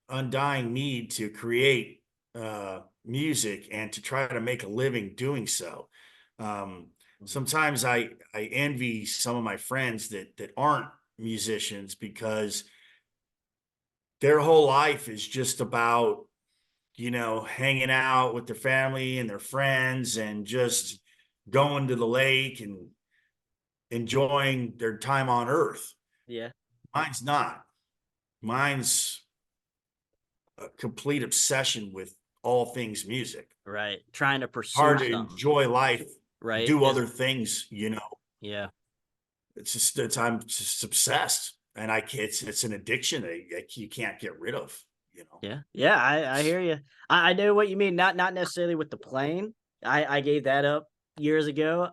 undying need to create music and to try to make a living doing so. Sometimes I envy some of my friends that aren't musicians because their whole life is just about, you know, hanging out with their family and their friends and just going to the lake and enjoying their time on earth. Yeah. Mine's not. Mine's a complete obsession with all things music. Right. Trying to pursue Hard to something. enjoy life, Right. do other things, you know. Yeah. I'm just obsessed, and it's an addiction that you can't get rid of, you know. Yeah. Yeah. I hear you. I know what you mean. Not necessarily with the playing. I gave that up years ago.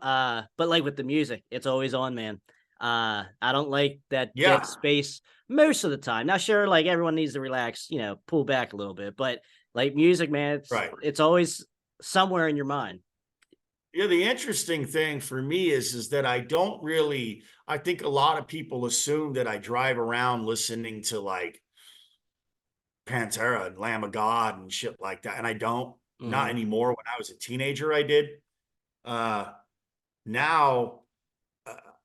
But like with the music, it's always on, man. I don't like that dead space most of the time. Now, sure, like everyone needs to relax, you know, pull back a little bit, but like music, man, it's always somewhere in your mind. Yeah, the interesting thing for me is that I think a lot of people assume that I drive around listening to like Pantera and Lamb of God and shit like that. And I don't, not anymore. When I was a teenager, I did. Now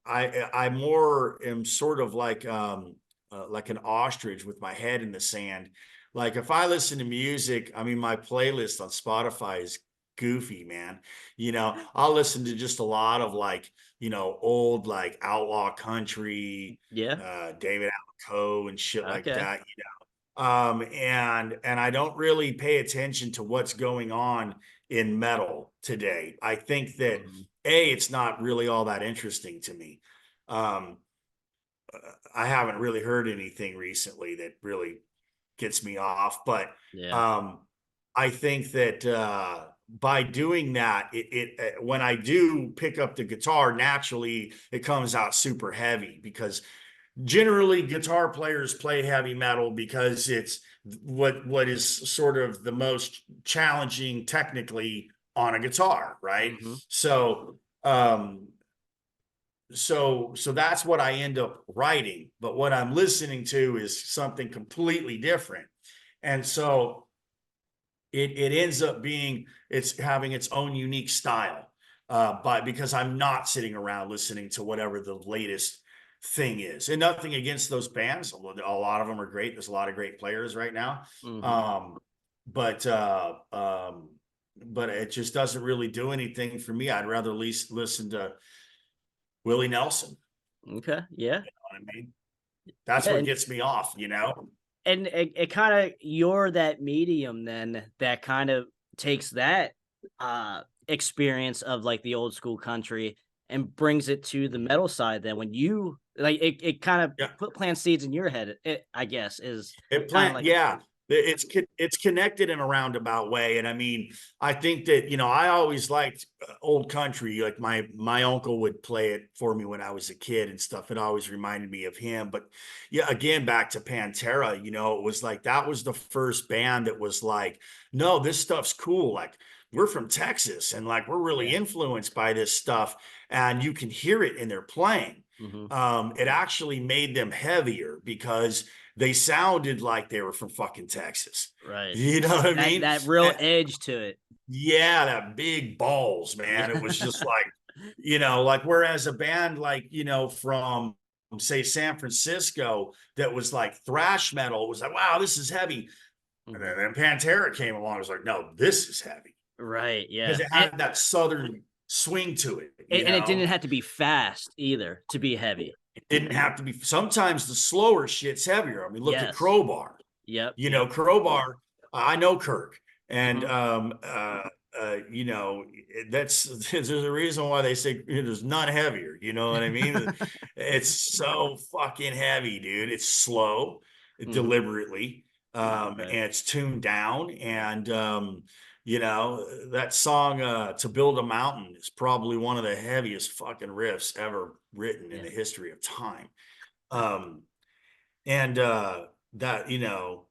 I more am sort of like an ostrich with my head in the sand. Like if I listen to music, I mean, my playlist on Spotify is goofy, man. You know, I'll listen to just a lot of like, you know, old like outlaw country, David Allan Coe and shit like that, you know. And I don't really pay attention to what's going on in metal today. I think that it's not really all that interesting to me. I haven't really heard anything recently that really gets me off, but I think that by doing that, when I do pick up the guitar, naturally it comes out super heavy because generally guitar players play heavy metal because it's what is sort of the most challenging technically on a guitar, right? Mm-hmm. So so that's what I end up writing, but what I'm listening to is something completely different. And so it ends up being, it's having its own unique style, but because I'm not sitting around listening to whatever the latest thing is. And nothing against those bands, a lot of them are great. There's a lot of great players right now. Mm-hmm. But but it just doesn't really do anything for me. I'd rather at least listen to Willie Nelson. Okay. Yeah. You know what I mean? That's Yeah, what gets me off, you know? and it kind of, you're that medium then that kind of takes that experience of like the old school country and brings it to the metal side. Then when you like it kind of Yeah. plant seeds in your head, I guess is It kind of like yeah. It's connected in a roundabout way. And I mean, I think that, you know, I always liked old country. Like my uncle would play it for me when I was a kid and stuff. It always reminded me of him. But yeah, again, back to Pantera, you know, it was like that was the first band that was like, no, this stuff's cool. Like, we're from Texas and like we're really Yeah. influenced by this stuff. And you can hear it in their playing. Mhm. It actually made them heavier because they sounded like they were from fucking Texas. Right. You know what I That mean? that real And edge to it. yeah, that big balls, man. It was just like, you know, like whereas a band like, you know, from say San Francisco that was like thrash metal was like, wow, this is heavy. And Mhm. then Pantera came along, it was like, no, this is heavy. Right. Because Yeah. it had that southern swing to it, you And it didn't know. have to be fast either to be heavy. It didn't have to be. Sometimes the slower shit's heavier. I mean, look at Yes. Crowbar. Yep. You know, Yep. Crowbar. I know Kirk, and Mhm. you know, that's there's a reason why they say there's none heavier. You know what I mean? It's so fucking heavy, dude. It's slow, Mhm. deliberately, and Right. it's tuned down, and you know, that song "To Build a Mountain" is probably one of the heaviest fucking riffs ever written in Yeah. the history of time. Um, and that, you know,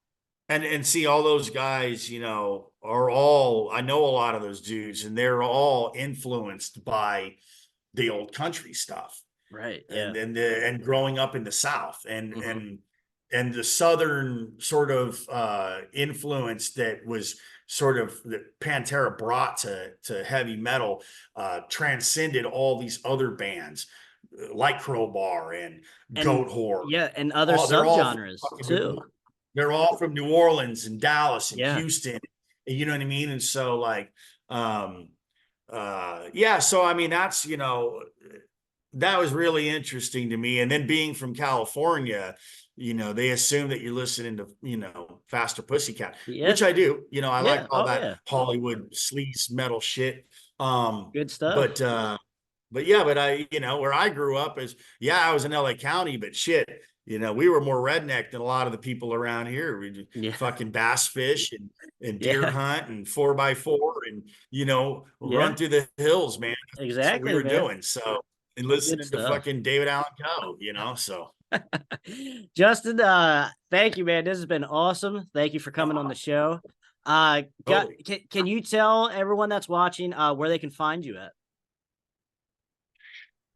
and see all those guys, you know, are all, I know a lot of those dudes, and they're all influenced by the old country stuff Right. Yeah. and growing up in the South Mhm. and the Southern sort of influence that was sort of that Pantera brought to heavy metal transcended all these other bands like Crowbar and And Goat Horde. yeah, and other All they're all from subgenres fucking too. they're all from New Orleans and Dallas and Yeah. Houston. You know what I mean? And so like um yeah, so I mean that's, you know, that was really interesting to me. And then being from California, you know, they assume that you're listening to, you know, Faster Pussycat, Yeah. which I do. You know, I like Yeah. all Oh that yeah. Hollywood sleaze metal shit. Um, Good stuff. but but yeah, but I, you know, where I grew up is, yeah, I was in LA County, but shit, you know, we were more redneck than a lot of the people around here. We Yeah. fucking bass fish and deer Yeah. hunt and 4x4 and, you know, Yeah. run through the hills, man. That's what we Exactly, were man. doing. So, and Good listening to stuff. fucking David Allen Coe, you know, so Justin, thank you, man. This has been awesome. Thank you for coming on the show. totally. Can you tell everyone that's watching where they can find you at?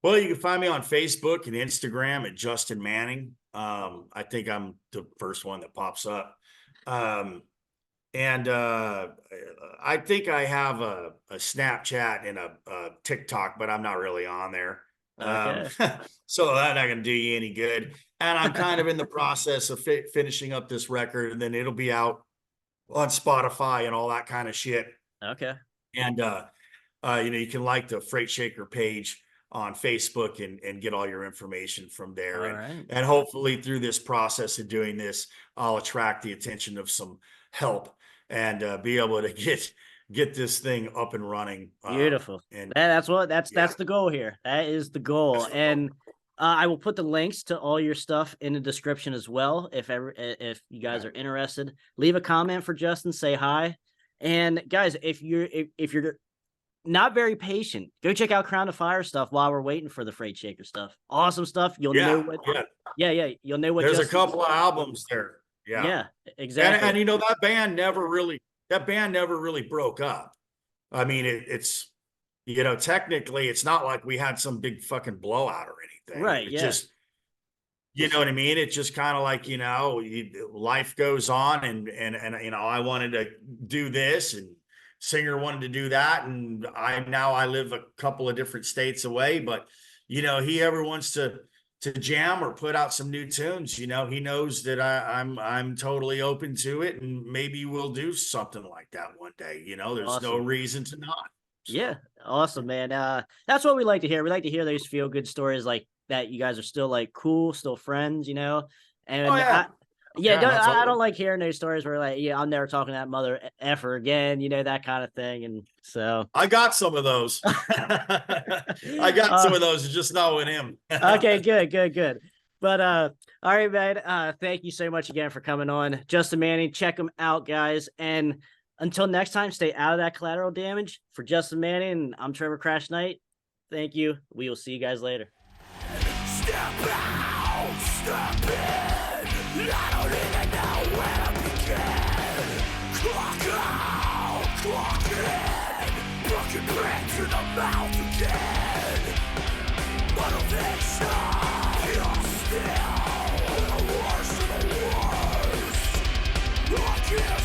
Well, you can find me on Facebook and Instagram at Justin Manning. I think I'm the first one that pops up. Um, and I think I have a Snapchat and a TikTok, but I'm not really on there. Okay. So that's not going to do you any good. And I'm kind of in the process of finishing up this record, and then it'll be out on Spotify and all that kind of shit. Okay. And you know, you can like the Freightshaker page on Facebook and get all your information from there. All right. And hopefully through this process of doing this, I'll attract the attention of some help and be able to get this thing up and running. Beautiful. And That's yeah, the goal here. That is the that's goal. what I'm And I will put the links to all your stuff in the description as well. If you guys are interested, leave a comment for Justin, say hi. And guys, if you're not very patient. Go check out Crown of Fire stuff while we're waiting for the Freightshaker stuff. Awesome stuff. You'll know what. Yeah. You'll know what. There's a couple of albums there. Yeah, exactly. And you know, that band never really broke up. I mean, it's, you know, technically it's not like we had some big fucking blowout or anything. Right. It Yeah. just, you know what I mean? It's just kind of like, you know, life goes on and, you know, I wanted to do this and singer wanted to do that. And I live a couple of different states away, but you know, he ever wants to jam or put out some new tunes, you know, he knows that I'm totally open to it, and maybe we'll do something like that one day. You know, there's no reason to not. So. Yeah, awesome, man. That's what we like to hear. We like to hear those feel good stories like that. You guys are still like cool, still friends, you know. And I don't like hearing those stories where like, yeah, I'm never talking to that mother effer again, you know, that kind of thing. And so I got some of those. I got some of those, just not with him. Okay, good. But all right, man. Thank you so much again for coming on. Justin Manning, check him out, guys. And until next time, stay out of that collateral damage. For Justin Manning, I'm Trevor Krash Knight. Thank you. We will see you guys later. Step out, step in. I don't even know where to begin. Clock out, clock in. Broken brick to the mouth again. Motivation, you're still the worst of the worst. I can't